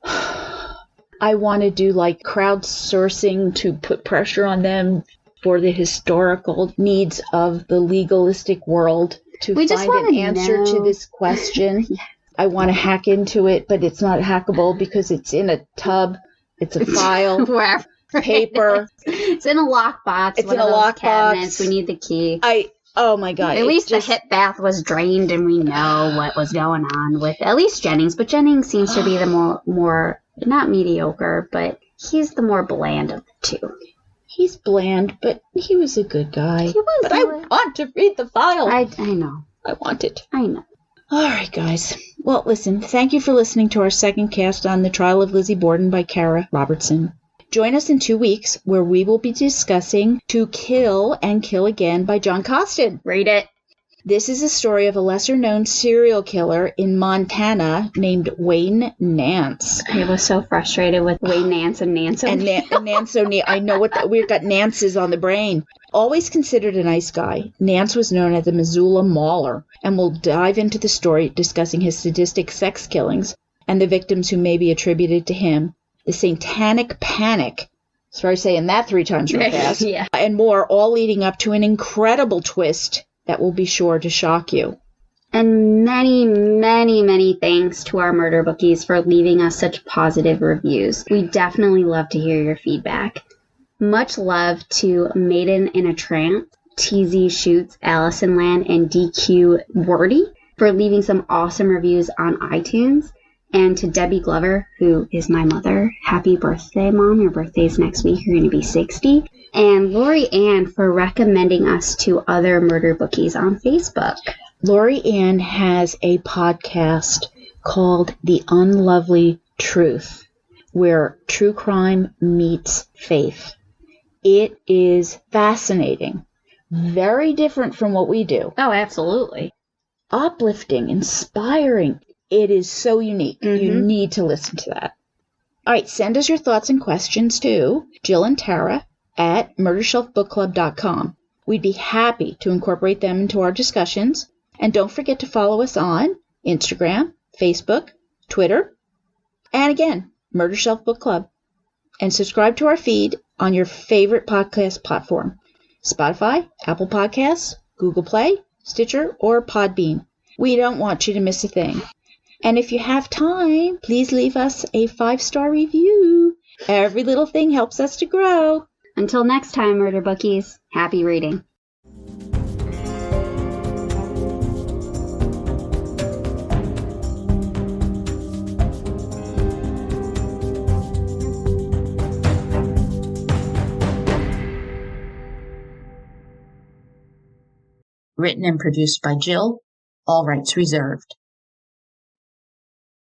I want to do like crowdsourcing to put pressure on them for the historical needs of the legalistic world to find an answer to this question. Yeah. I want to hack into it, but it's not hackable because it's in a tub. It's a file. Wherever. Paper. It's in a lockbox. It's in a lockbox. We need the key. Oh my God. At least the hip bath was drained and we know what was going on with at least Jennings. But Jennings seems to be the more not mediocre, but he's the more bland of the two. He's bland, but he was a good guy. He was. But I want to read the file. I know. I want it. I know. All right, guys. Well, listen, thank you for listening to our second cast on The Trial of Lizzie Borden by Kara Robertson. Join us in 2 weeks where we will be discussing To Kill and Kill Again by John Costin. Read it. This is a story of a lesser-known serial killer in Montana named Wayne Nance. I was so frustrated with Wayne Nance and Nance O'Neill. And Nance O'Neill. I know we've got Nances on the brain. Always considered a nice guy, Nance was known as the Missoula Mauler, and we'll dive into the story discussing his sadistic sex killings and the victims who may be attributed to him, the satanic panic, sorry saying that 3 times real fast, yeah, and more, all leading up to an incredible twist that will be sure to shock you. And many, many, many thanks to our murder bookies for leaving us such positive reviews. We definitely love to hear your feedback. Much love to Maiden in a Trance, TZ Shoots, Allison Land, and DQ Wordy for leaving some awesome reviews on iTunes. And to Debbie Glover, who is my mother, happy birthday, Mom. Your birthday's next week. You're going to be 60. And Lori Ann for recommending us to other murder bookies on Facebook. Lori Ann has a podcast called The Unlovely Truth, where true crime meets faith. It is fascinating. Very different from what we do. Oh, absolutely. Uplifting, inspiring. It is so unique. Mm-hmm. You need to listen to that. All right, send us your thoughts and questions to Jill and Tara at murdershelfbookclub.com. We'd be happy to incorporate them into our discussions. And don't forget to follow us on Instagram, Facebook, Twitter, and again, Murder Shelf Book Club. And subscribe to our feed on your favorite podcast platform, Spotify, Apple Podcasts, Google Play, Stitcher, or Podbean. We don't want you to miss a thing. And if you have time, please leave us a 5-star review. Every little thing helps us to grow. Until next time, Murder Bookies, happy reading. Written and produced by Jill, all rights reserved.